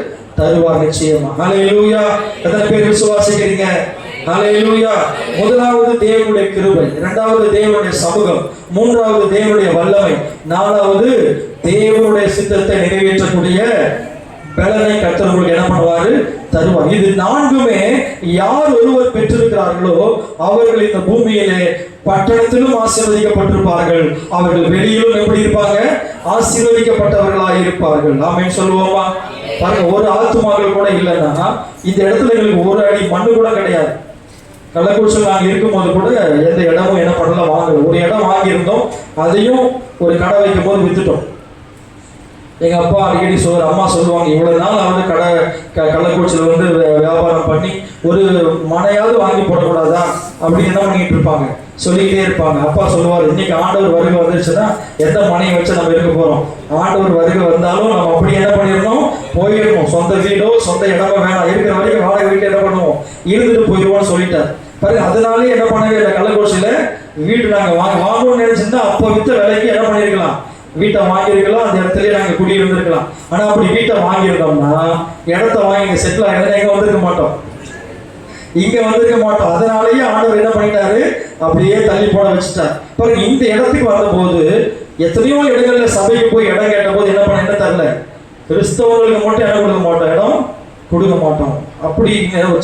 தருவார் நிச்சயமா. ஹல்லேலூயா. எத்தனை பேர் விசுவாசிக்கிறீங்க? ஹல்லேலூயா. முதலாவது தேவனுடைய கிருபை, இரண்டாவது தேவனுடைய சமூகம், மூன்றாவது தேவனுடைய வல்லமை, நாலாவது தேவனுடைய சித்தத்தை நிறைவேற்றக்கூடிய பலனை கர்த்தர் உங்களுக்கு என்ன பண்ணுவாரு, தருவார். இது நான்குமே யார் ஒருவர் பெற்றிருக்கிறார்களோ அவர்கள் இந்த பூமியிலே பட்டணத்திலும் ஆசீர்வதிக்கப்பட்டிருப்பார்கள், அவர்கள் வெளியிலும் எப்படி இருப்பாங்க, ஆசீர்வதிக்கப்பட்டவர்களாக இருப்பார்கள். ஆமென் சொல்லுவோமா? பாருங்க, ஒரு ஆத்துமாக்கள் கூட இல்லைன்னா இந்த இடத்துல எங்களுக்கு ஒரு அடி மண்ணு கூட கிடையாது. கள்ளக்குறிச்சியில் நாங்கள் இருக்கும்போது கூட எந்த இடமும் என்ன பண்ணல, வாங்கல. ஒரு இடம் வாங்கியிருந்தோம், அதையும் ஒரு கடை வைக்கும் போது வித்துட்டோம். எங்க அப்பா அடிக்கடி அம்மா சொல்லுவாங்க, இவ்வளவு நாள் வந்து கள்ளக்குறிச்சியில் வந்து வியாபாரம் பண்ணி ஒரு மனையாவது வாங்கி போடக்கூடாதா அப்படின்னு என்ன பண்ணிட்டு இருப்பாங்க, சொல்லிக்கிட்டே இருப்பாங்க. அப்பா சொல்லுவார், இன்னைக்கு ஆண்டவர் வருகை வந்துருச்சுன்னா எந்த மனையை வச்சு நம்ம இருக்க போறோம், ஆண்டவர் வருகை வந்தாலும் நம்ம அப்படி என்ன பண்ணிடணும், போயிடணும். சொந்த வீடோ சொந்த இடமோ வேணாம், இருக்கிற வரைக்கும் வாடகை வீட்டு என்ன பண்ணுவோம், இருந்துட்டு போயிடுவோம்னு சொல்லிட்டார். பாருங்க, அதனாலே என்ன பண்ணவே இல்லை, கள்ளக்குறிச்சியில வீட்டு நாங்கள் வாங்கணும்னு நினைச்சிருந்தா அப்போ வித்த விலைக்கு என்ன பண்ணிருக்கலாம், வீட்டை வாங்கியிருக்கலாம், அந்த இடத்துலயே நாங்க குடியிருந்திருக்கலாம். ஆனா அப்படி வீட்டை வாங்கியிருந்தோம்னா இடத்த வாங்கி செட்டில் ஆகிருந்தா எங்க வந்திருக்க மாட்டோம், இங்க வந்திருக்க மாட்டோம். அதனாலேயே ஆண்டவர் என்ன பண்ணிட்டாரு, அப்படியே தள்ளி போட வச்சுட்டார். பாருங்க, இந்த இடத்துக்கு வந்த போது எத்தனையோ இடங்கள்ல சபைக்கு போய் இடம் கேட்ட போது என்ன தரல, கிறிஸ்தவங்களுக்கு மட்டும் இடம் கொடுக்க மாட்டோம், இடம் கொடுக்க மாட்டோம். அப்படி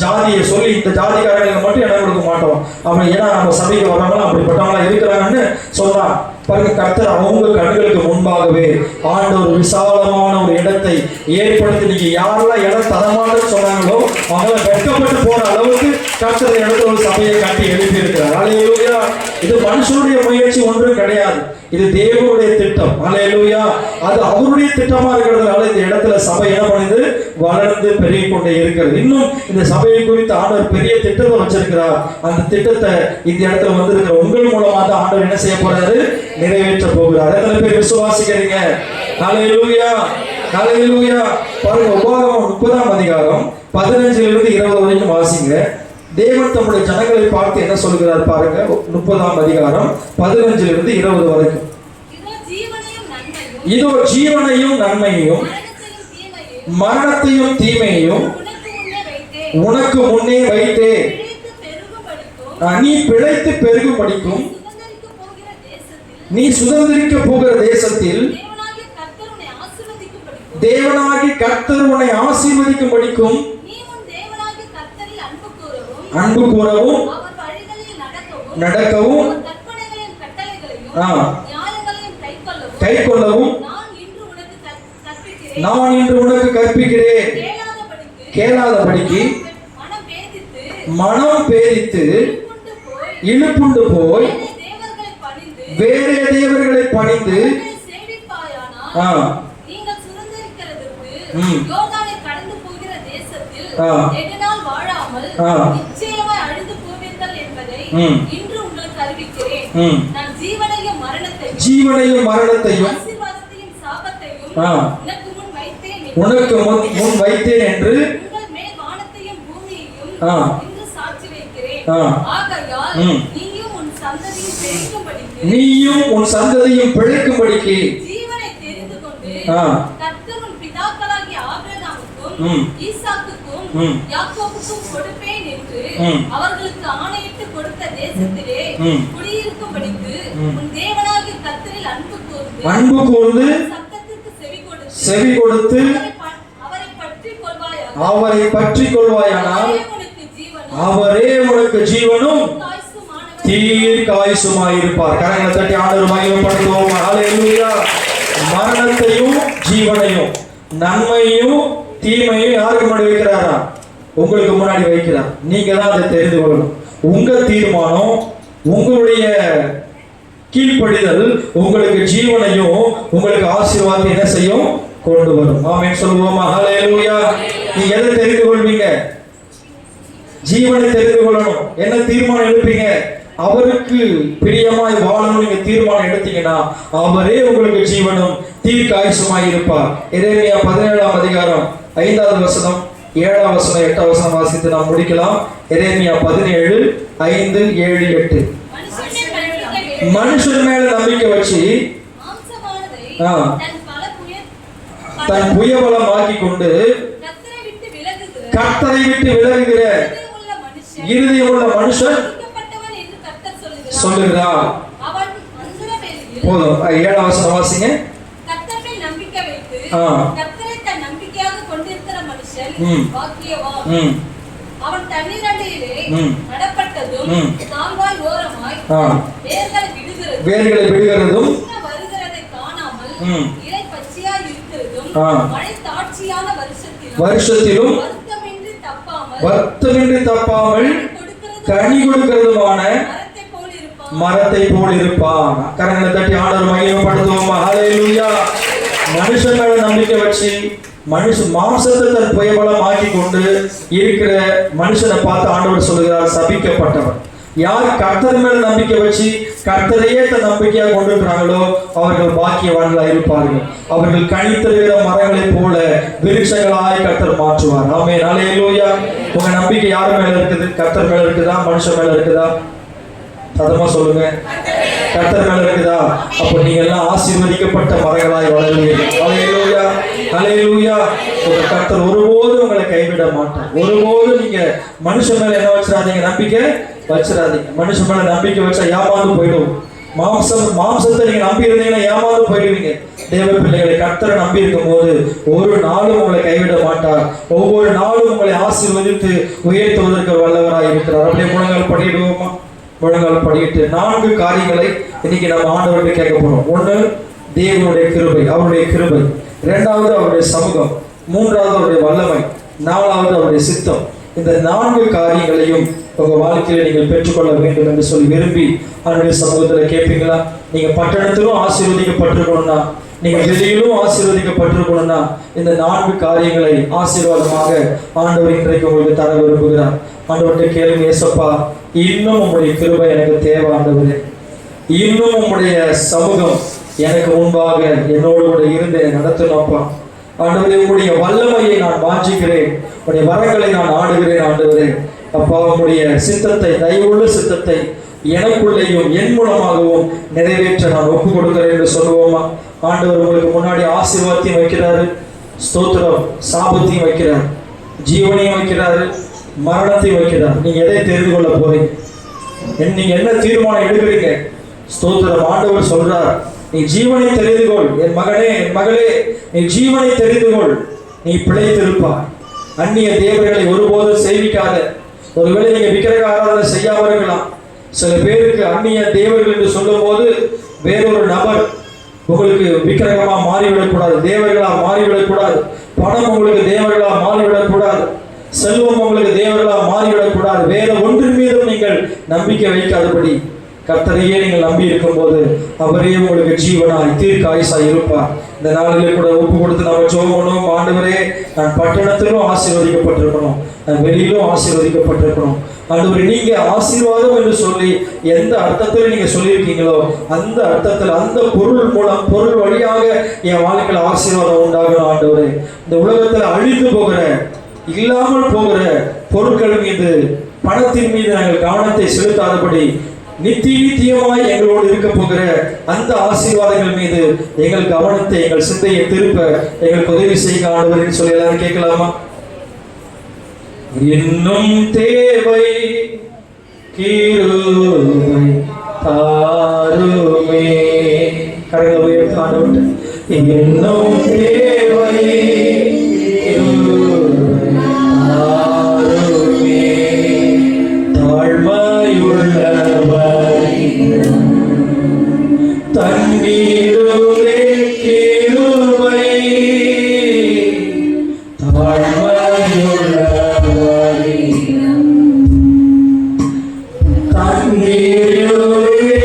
ஜாதியை சொல்லி இந்த ஜாதிக்காரங்களுக்கு மட்டும் இடம் கொடுக்க மாட்டோம். அப்படி ஏன்னா நம்ம சபைக்கு வர்றவங்களாம் அப்படிப்பட்டவங்களா இருக்கிறாங்கன்னு சொல்றான். பாருங்க, கர்த்தர் அவங்க கண்களுக்கு முன்பாகவே ஆண்டவர் விசாலமான ஒரு இடத்தை ஏற்படுத்தி, நீங்க யாரெல்லாம் இடம் தரமாட்டேன்னு சொன்னாங்களோ அவங்கள வெட்கப்பட்டு போற அளவுக்கு கர்த்தர் இடத்துல ஒரு சபையை கட்டி எழுப்பி இருக்கிறார். அல்லேலூயா. இது மனுஷனுடைய முயற்சி ஒன்றும் கிடையாது, இது தேவனுடைய திட்டம். அல்லேலூயா. அது அவருடைய திட்டமா இருக்கிறதுனால இந்த இடத்துல சபை என்ன பண்ணுது, வளர்ந்து பெருகி கொண்டே இருக்கிறது. இன்னும் இந்த சபையை குறித்து ஆண்டவர் பெரிய திட்டத்தை வச்சிருக்கிறார். அந்த திட்டத்தை இந்த இடத்துல வந்திருக்கிற உங்கள் மூலமா தான் ஆண்டவர் என்ன செய்ய போறாரு, நிறைவேற்ற போகிறார். எத்தனை பேர் விசுவாசிக்கிறீங்க? ஹல்லேலூயா, ஹல்லேலூயா. பாருங்க, உபாகமம் 30ஆம் அதிகாரம் 15 இருந்து 20 வரைக்கும் வாசிங்க. தேவன் தம்முடைய ஜனங்களை பார்த்து என்ன சொல்கிறார் பாருங்க. 30ஆம் அதிகாரம் 15 to 20 வரைக்கும். இதோ ஜீவனையும் நன்மையையும் மரணத்தையும் தீமையையும் உனக்கு முன்னே வைத்தே, நீ பிழைத்து பெருகும்படிக்கும் நீ சுதந்திரிக்க போகிற தேசத்தில் தேவனாகி கர்த்தர் உன்னை ஆசீர்வதிக்கும்படிக்கும் அன்பு கூறவும் நடக்கவும் கைக்கொள்ளவும் நான் இன்று உனக்கு கற்பிக்கிறேன். கேளாதபடிக்கு மனம் பேதித்து இழுப்புண்டு போய் வேறே தேவர்களை பணிந்து ஜீவனையும் மரணத்தையும் உனக்கு முன் வைத்தேன் என்று நீயும் உன் சந்ததியும் பிழைக்கும்படிக்கு அவர்களுக்கு ஆணையிட்டு கொடுத்த தேசத்திலே குடியிருக்கும்படிக்கு உன் தேவனாகிய கர்த்தரில் அன்பு கூர்ந்து சத்தத்திற்கு செவி கொடுத்து அவரை பற்றிக் கொள்வாயானால் அவரே உனக்கு ஜீவனும் தீர்க்காயுசுமாயிருப்பார். கரங்களை தட்டி ஆண்டவர் மகிமைப்படுத்துவோம். ஹல்லேலூயா. மரணத்தையும் ஜீவனையும் நன்மையும் தீமையும் யாருக்கு முன்னாடி வைக்கிறாரா? உங்களுக்கு முன்னாடி வைக்கிறார். நீங்க தான் அதை தெரிந்து கொள்ளணும். உங்க தீர்மானம், உங்களுடைய கீழ்ப்படிதல் உங்களுக்கு ஜீவனையும் உங்களுக்கு ஆசீர்வாதத்தை என்ன செய்யும்? கொண்டு வரும். ஆமென் சொல்லுவோமா? ஹல்லேலூயா. நீங்க எதை தெரிந்து கொள்வீங்க? ஜீவனை தெரிந்து கொள்ளணும். என்ன தீர்மானம் எடுப்பீங்க? அவருக்கு பிரியமாய் வாழணும். நீங்க தீர்மானம் எடுத்தீங்கன்னா அவரே உங்களுக்கு ஜீவனும் தீர்க்காயுசுமாய் இருப்பார். எரேமியா 17ஆம் அதிகாரம் 5வது வசனம் 7ஆம் வசனம் 8ஆம் வசனம் வாசித்து நாம் முடிக்கலாம். எரேமியா 17 5 7 8. மனுஷன் மேல நம்பிக்கை வச்சு தன் புயபலம் ஆக்கி கொண்டு கர்த்தரை விட்டு விலகுகிற இருதயமுள்ள மனுஷன் சொல்லுகிறார். போதும். 7ஆம் வசனம் வாசிங்க. கர்த்தரை நம்பிக்கை வைத்து கர்த்தரை தன் நம்பிக்கையாக கொண்டிருக்கிற மனுஷன் பாக்கியவான். அவன் தண்ணீர் அண்டையிலே நடப்பட்டதும் தாழ்வாய் ஓரமாய் வேர்களை விடுகிறதும் வருகிறதை காணாமல் இலை பச்சையாய் இருக்கிறதும் மழை தாட்சியான வருஷத்திலும் வருத்தமின்றி தப்பாமல் கனி கொடுக்கிறதுமான மரத்தை போல் இருப்பான். கரங்களை தட்டி ஆண்டவர் மகிமைப்படுத்துவோம். ஹல்லேலூயா. மனுஷன் மேல நம்பிக்கை வச்சு மனுஷன் மாம்சத்தை தன் புயபலம் ஆக்கி கொண்டு இருக்கிற மனுஷனை பார்த்து ஆண்டவர் சொல்லுகிறார், சபிக்கப்பட்டவன். யார் கர்த்தர் மேல நம்பிக்கை வச்சு கர்த்தரையே தன் நம்பிக்கையா கொண்டிருக்கிறாங்களோ அவர்கள் பாக்கியவான்களா இருப்பார்கள். அவர்கள் கனி தருகிற மரங்களை போல விருட்சங்களாய் கர்த்தர் மாற்றுவார். ஆமென். ஹல்லேலூயா. உங்க நம்பிக்கை யார் மேல இருக்குது? கர்த்தர் மேல இருக்குதா? மனுஷன் மேல இருக்குதா? சத்தமா சொல்லுங்க. கர்த்தர் மேல இருக்குதா? அப்ப நீங்க எல்லாம் ஆசீர்வதிக்கப்பட்ட மரங்களாய் வளருவீர்கள். ஹல்லேலூயா. ஹல்லேலூயா. கர்த்தர் ஒருபோதும் உங்களை கைவிட மாட்டார். ஒருபோதும் நீங்க மனுஷன் மேல என்ன வச்சிடாதீங்க? நம்பிக்கை வச்சிடாதீங்க. மனுஷன் மேல நம்பிக்கை வச்சா ஏமாந்து போயிடும். மாம்சத்தை நீங்க நம்பி இருந்தீங்கன்னா ஏமாந்து போயிடுவீங்க. தேவ பிள்ளைகளை கர்த்தரை நம்பி இருக்கும் போது ஒரு நாளும் உங்களை கைவிட மாட்டார். ஒவ்வொரு நாளும் உங்களை ஆசீர்வதித்து உயர்த்துவதற்கு வல்லவராய் இருக்கிறார். அப்படியே முழங்கால் படியிடுவோமா? முழங்கால் படியிட்டு 4 காரியங்களை இன்னைக்கு நம்ம ஆண்டவர்கிட்ட கேட்க போறோம். 1, தேவனுடைய கிருபை, அவருடைய கிருபை. 2வது அவருடைய சமூகம். 3வது அவருடைய வல்லமை. 4வது அவருடைய சித்தம். இந்த 4 காரியங்களையும் உங்க வாழ்க்கையில நீங்கள் பெற்றுக்கொள்ள வேண்டும் என்று சொல்லி விரும்பி அவருடைய சமூகத்துல கேட்பீங்களா? நீங்க பட்டணத்திலும் ஆசீர்வதிக்கப்பட்டிருக்கணும்னா, நீங்க வெளியிலும் ஆசீர்வதிக்கப்பட்டிருக்கணும்னா இந்த 4 காரியங்களை ஆசீர்வாதமாக ஆண்டவர் இன்றைக்கு உங்களுக்கு தர விரும்புகிறார். ஆண்டவர்கிட்ட கேளுங்க, ஏசப்பா, இன்னும் உங்களுடைய கிருபை எனக்கு தேவை ஆண்டவரே. இன்னும் உங்களுடைய சமூகம் எனக்கு முன்பாக என்னோடு கூட இருந்து நடத்தணும்ப்பா. ஆண்டவரே, உங்களுடைய வல்லமையை நான் வாஞ்சிக்கிறேன். உங்களுடைய வரங்களை நான் ஆடுகிறேன் ஆண்டவரே. அப்பா உம்முடைய சித்தத்தை, தயவுள்ள சித்தத்தை எனக்குள்ளேயும் என் மூலமாகவும் நிறைவேற்ற நான் ஒப்பு கொடுக்கிறேன் என்று சொல்லுவோமா? ஆண்டவர் உங்களுக்கு முன்னாடி ஆசீர்வாதத்தையும் வைக்கிறாரு, ஸ்தோத்திரம், சாபத்தையும் வைக்கிறார், ஜீவனையும் வைக்கிறாரு, மரணத்தையும் வைக்கிறார். நீங்க எதை தெரிந்து கொள்ள போறீங்க? நீங்க என்ன தீர்மானம் எடுக்கிறீங்க? ஸ்தோத்திரம். ஆண்டவர் சொல்றார், நீ ஜீவனை தெரிந்து கொள், என் மகனே, என் மகளே, நீ ஜீவனை தெரிந்து கொள், நீ பிழைத்திருப்பாய். அந்நிய தேவர்களை ஒருபோதும் சேவிக்காத. ஒருவேளை நீங்க விக்கிரக ஆராதனை செய்யாம இருக்கலாம். சில பேருக்கு அந்நிய தேவர்கள் என்று சொல்லும் போது வேறொரு நபர் உங்களுக்கு விக்கிரகமா மாறிவிடக்கூடாது, தேவர்களா மாறிவிடக்கூடாது. பணம் உங்களுக்கு தேவர்களா மாறிவிடக்கூடாது, செல்வம் உங்களுக்கு தேவர்களா மாறிவிடக்கூடாது. வேற ஒன்றின் மீதும் நீங்கள் நம்பிக்கை வைக்காதபடி கர்த்தரையே நீங்கள் நம்பி இருக்கும் போது அவரே உங்களுக்கு ஜீவனாய் தீர்க்காயுசாய் இருப்பார். இந்த நாளிலே கூட ஒப்பு கொடுத்து நம்ம ஜெபம் பண்ணுவோம். ஆண்டவரே, நான் பட்டணத்திலும் ஆசீர்வதிக்கப்பட்டிருக்கணும், நான் வெளியிலும் ஆசீர்வதிக்கப்பட்டிருக்கணும். ஆண்டவரே, நீங்க ஆசீர்வாதம் என்று சொல்லி எந்த அர்த்தத்தில் நீங்க சொல்லியிருக்கீங்களோ அந்த அர்த்தத்தில், அந்த பொருள் மூலம், பொருள் வழியாக என் வாழ்க்கையில் ஆசீர்வாதம் உண்டாகணும். ஆண்டவரே, இந்த உலகத்தில் அழிந்து போகிற, இல்லாமல் போகிற பொருட்கள் மீது, பணத்தின் மீது நாங்கள் கவனத்தை செலுத்தாதபடி நித்தியமாய் எங்களோடு இருக்க போகிற அந்த ஆசீர்வாதங்கள் மீது எங்கள் கவனத்தை, எங்கள் சிந்தையை திருப்ப எங்களுக்கு உதவி செய்ய ஆண்டவரேன்னு சொல்லி எல்லாரும் கேட்கலாமா? இன்னும் தேவை கிருபை தாருமே. கரைகளை உயர்த்தி ஆண்டவர்கிட்ட, இன்னும் தேவை கிருபை தாருமே. தாழ்மையுள்ளவரை தண்ணீருளே கிருபை, தாழ்மையுள்ளவரை தண்ணீருளே கிருபை,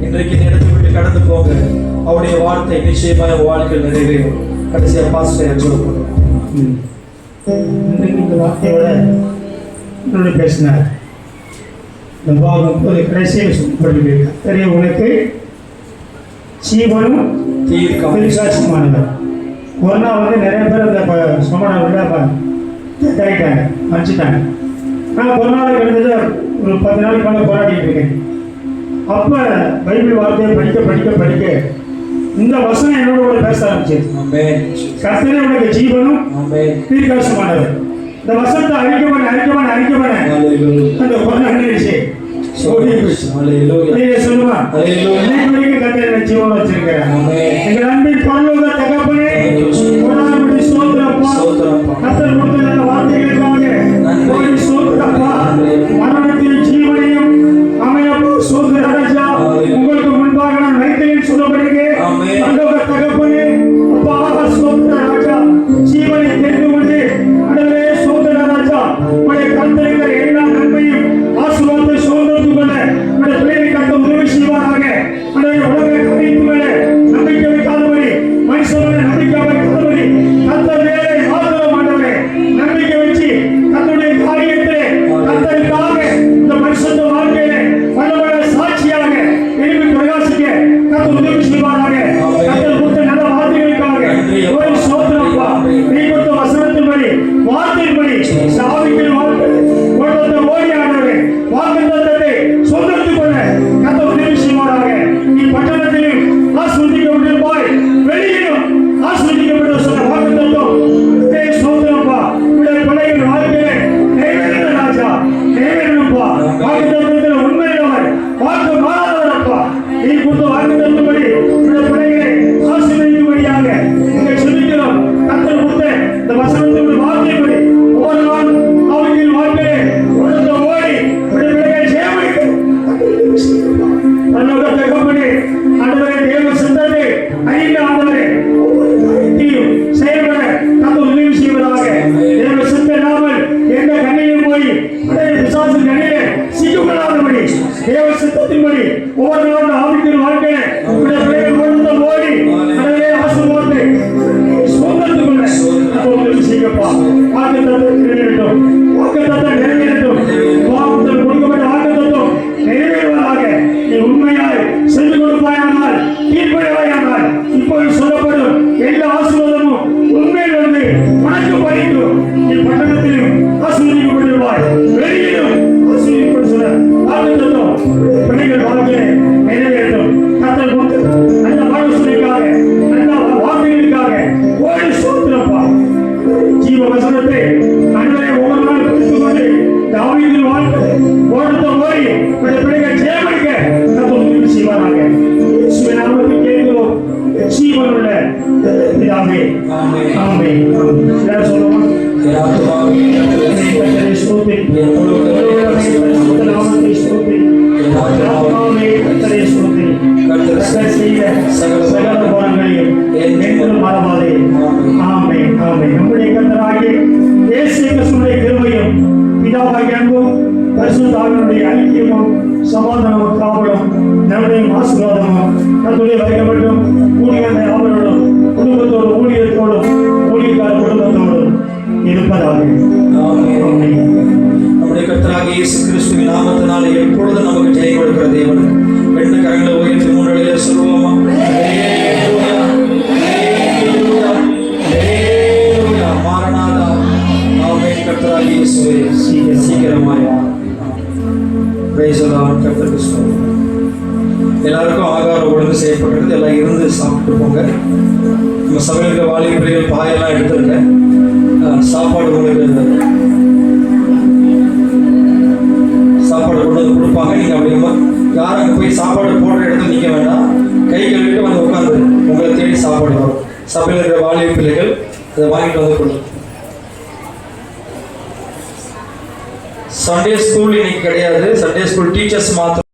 இன்றைக்கு இந்த இடத்தை விட்டு கடந்து போக அவருடைய வார்த்தை நிச்சயமாக வாழ்க்கையில் நிறைவேறும். கடைசியாக பாஸ்டர் சொல்லுவாங்க. இன்றைக்கு இந்த வார்த்தையோட என்னோட பேசினார். இந்த பாகம் கடைசியாக சொல்லி தெரிய உனக்கு ஜீவனும் தீர்க்காசமானவர். ஒரு நாள் வந்து நிறைய பேர் இந்த சொன்னாங்க கைட்டாங்க, மறைச்சிட்டாங்க. நான் ஒரு நாள் கிட்டத்தட்ட ஒரு 10 நாளைக்கு மேலே போராடிட்டு இருக்கேன். அப்போ பைபிள் வார்த்தையை படிக்க இந்த வசனம் என்னோட கூட பேச ஆரம்பிச்சு. கர்த்தரே உனக்கு ஜீவனும் தீர்க்காசமானவர். இந்த வசனத்தை அழிக்க அந்த பொண்ணு அழிச்சு சொல்லுமா கர்த்தரை ஜீவன் வச்சிருக்கிறேன். எங்க அன்பின் பரலோக தகப்பனே, கர்த்தர் கொடுத்த வார்த்தைகளுக்காக மரணத்தின் ஜீவனையும் அமையப்போ சோதர ராஜா உங்களுக்கு முன்பாக நான் வைத்தேன் சொல்லப்படுகிறேன். தகப்பனே, அப்பா சோதர ராஜா ஜீவனை தெரிந்து கொண்டு அடவே சோதர ராஜா உடைய கர்த்தர்கள் எல்லா நன்மையும் ஆசீர்வாதத்தை சோதரத்து கொள்ள உடைய பிள்ளைகளை கட்ட உதவி செய்வாராக. உடைய உலக கதைக்கு மேலே நம்பிக்கை கோடி சோத்திரப்பா. நீ கொடுத்த வசனத்தின்படி வார்த்தையின்படி சாவிக்கில் வாழ்க்கை ஓட்டத்தை ஓடி ஆண்டவரே வாக்குத்தத்தத்தை சொந்தத்துக் கொள்ள கர்த்தர் உதவி செய்வாராக. நீ பட்டணத்திலும் ஆசீர்வதிக்கப்பட்டிருப்பாய், வெளியிலும் ஆசீர்வதிக்கப்பட்ட சொன்ன வாக்குத்தத்தம் சோத்திரப்பா. உடைய பிள்ளைகள் வாழ்க்கையிலே நிறைவேறின ராஜா, நிறைவேறணும்ப்பா. வாக்குத்தத்தத்தில் உண்மையிலவர் வாக்கு மாறாதவரப்பா. நீ கொடுத்த வாக்குத்தத்தப்படி உடைய பிள்ளைகளை ஆசீர்வதிக்கும்படியாக இங்கே சொல்லிக்கிறோம். கர்த்தர் கொடுத்த இந்த வசனத்தின் வார்த்தைப்படி ஒவ்வொரு நாள் அவர்கள் வாழ்க்கையிலே உடனே ஓடி உடைய பிள்ளைகளை ஜெயமளிக்க தன்னோட தகப்பனே ஆண்டவரே தேவ சிந்தனை ஐந்து ஆண்டவரே ஒவ்வொரு செயல்பட கர்த்தர் உதவி செய்வதாக. தேவ சித்தனாமல் எந்த கண்ணையும் போய் உடைய பிசாசு கண்ணிலே சிக்கப்படாதபடி தேவ சித்தத்தின்படி ஒவ்வொரு நாள் ஆவிக்கிற வாழ்க்கையில உடைய பிள்ளைகள் ஒன்று ஓடி கடவுளே ஆசீர்வாதத்தை சொந்தத்துக்குள்ள கர்த்தர் உதவி செய்யப்பா. வாக்குத்தத்தம் நிறைவேறட்டும், வாக்குத்தத்தம் நிறைவேறட்டும். வாக்குத்தத்தம் கொடுக்கப்பட்ட வாக்குத்தத்தம் நிறைவேறுவதாக. நீ உண்மையாய் சென்று கொடுப்பாயானால், கீழ்ப்படிவாயானால் இப்போது சொல்லப்படும் எல்லா ஆசீர்வாதமும் உண்மையில் வந்து உனக்கு பறிக்கும். நீ பட்டணத்திலும் ஆசீர்வதிக்கப்பட்டிருப்பாய், வெளியிலும் ஆசீர்வதிக்கப்பட்டு சொல்ல வாக்குத்தத்தம் பிள்ளைகள் வாழ்க்கையை நிறைவேறட்டும். கர்த்தர் கொடுத்த அந்த ஆலோசனைக்காக, அந்த வார்த்தைகளுக்காக ஓடி சோத்திரப்பா. ஜீவ வசனத்தை அன்றைய ஒவ்வொரு நாள் பிடித்துக் கொண்டு தாவீதின் வாழ்க்கை ஓடுத்த ஓடி பிள்ளைகள் ஜெயமளிக்க கர்த்தர் உதவி செய்வாராக. இயேசுவின் நாமத்தில் கேட்கிறோம் ஜீவனுள்ள பிதாவே. ஆமென். ஆமென். எல்லாரும் சொல்லுவோம். கர்த்தரை ஸ்தோத்திரி. கர்த்தருடைய நாமத்தை ஸ்தோத்திரி. கர்த்தரை ஸ்தோத்திரி. கர்த்தர் செய்த சகல குணங்களையும் என்றும் மறவாதே. ஆமென். ஆமென். நம்முடைய கர்த்தராகிய இயேசு கிறிஸ்துவின் கிருபையும் பிதாவாகிய அன்பும் பரிசுத்த ஆவியானவருடைய ஐக்கியமும் சமாதானமும் காவலும் நம்முடைய ஆசீர்வாதமும் கர்த்தருடைய வைக்கப்பட்டும் கூடிய அவரோடும் குடும்பத்தோடும் ஊழியத்தோடும் ஊழியக்கார குடும்பத்தோடும் இருப்பதாக. ஆமென். நம்முடைய கர்த்தராகிய இயேசு கிறிஸ்துவின் நாமத்தினாலே எப்பொழுதும் நமக்கு ஜெயம் கொடுக்கிற தேவன். ரெண்டு கரங்களை உயர்த்தி மூன்றிலே சொல்லுவோமா? ஹல்லேலூயா, ஹல்லேலூயா, ஹல்லேலூயா. மாரநாதா. ஆமென். கர்த்தராகிய இயேசுவே சீக்கிரமாய் வா. Praise the Lord. கர்த்தருக்கு ஸ்தோத்திரம். எல்லாருக்கும் ஆகாரம் ஒழுங்கு செய்யப்பட்டிருக்கு. எல்லாம் இருந்து சாப்பிட்டு போங்க. நம்ம சமையலுக்கு வாலிபர்கள் பாயெல்லாம் எடுத்துருங்க. சாப்பாடு உங்களுக்கு சாப்பாடு கொண்டு வந்து கொடுப்பாங்க. நீங்கள் அப்படிமா யாரும் அங்கே போய் சாப்பாடு போடுற இடத்துல நிற்க வேண்டாம். கை கழுவிட்டு வந்து உட்காந்து உங்களை தேடி சாப்பாடு வரும். சபையில் இருக்கிற வாலிப பிள்ளைகள் அதை வாங்கிட்டு வந்து கொடுங்க. சண்டே ஸ்கூல் இன்னைக்கு கிடையாது. சண்டே ஸ்கூல் டீச்சர்ஸ் மாத்திரம்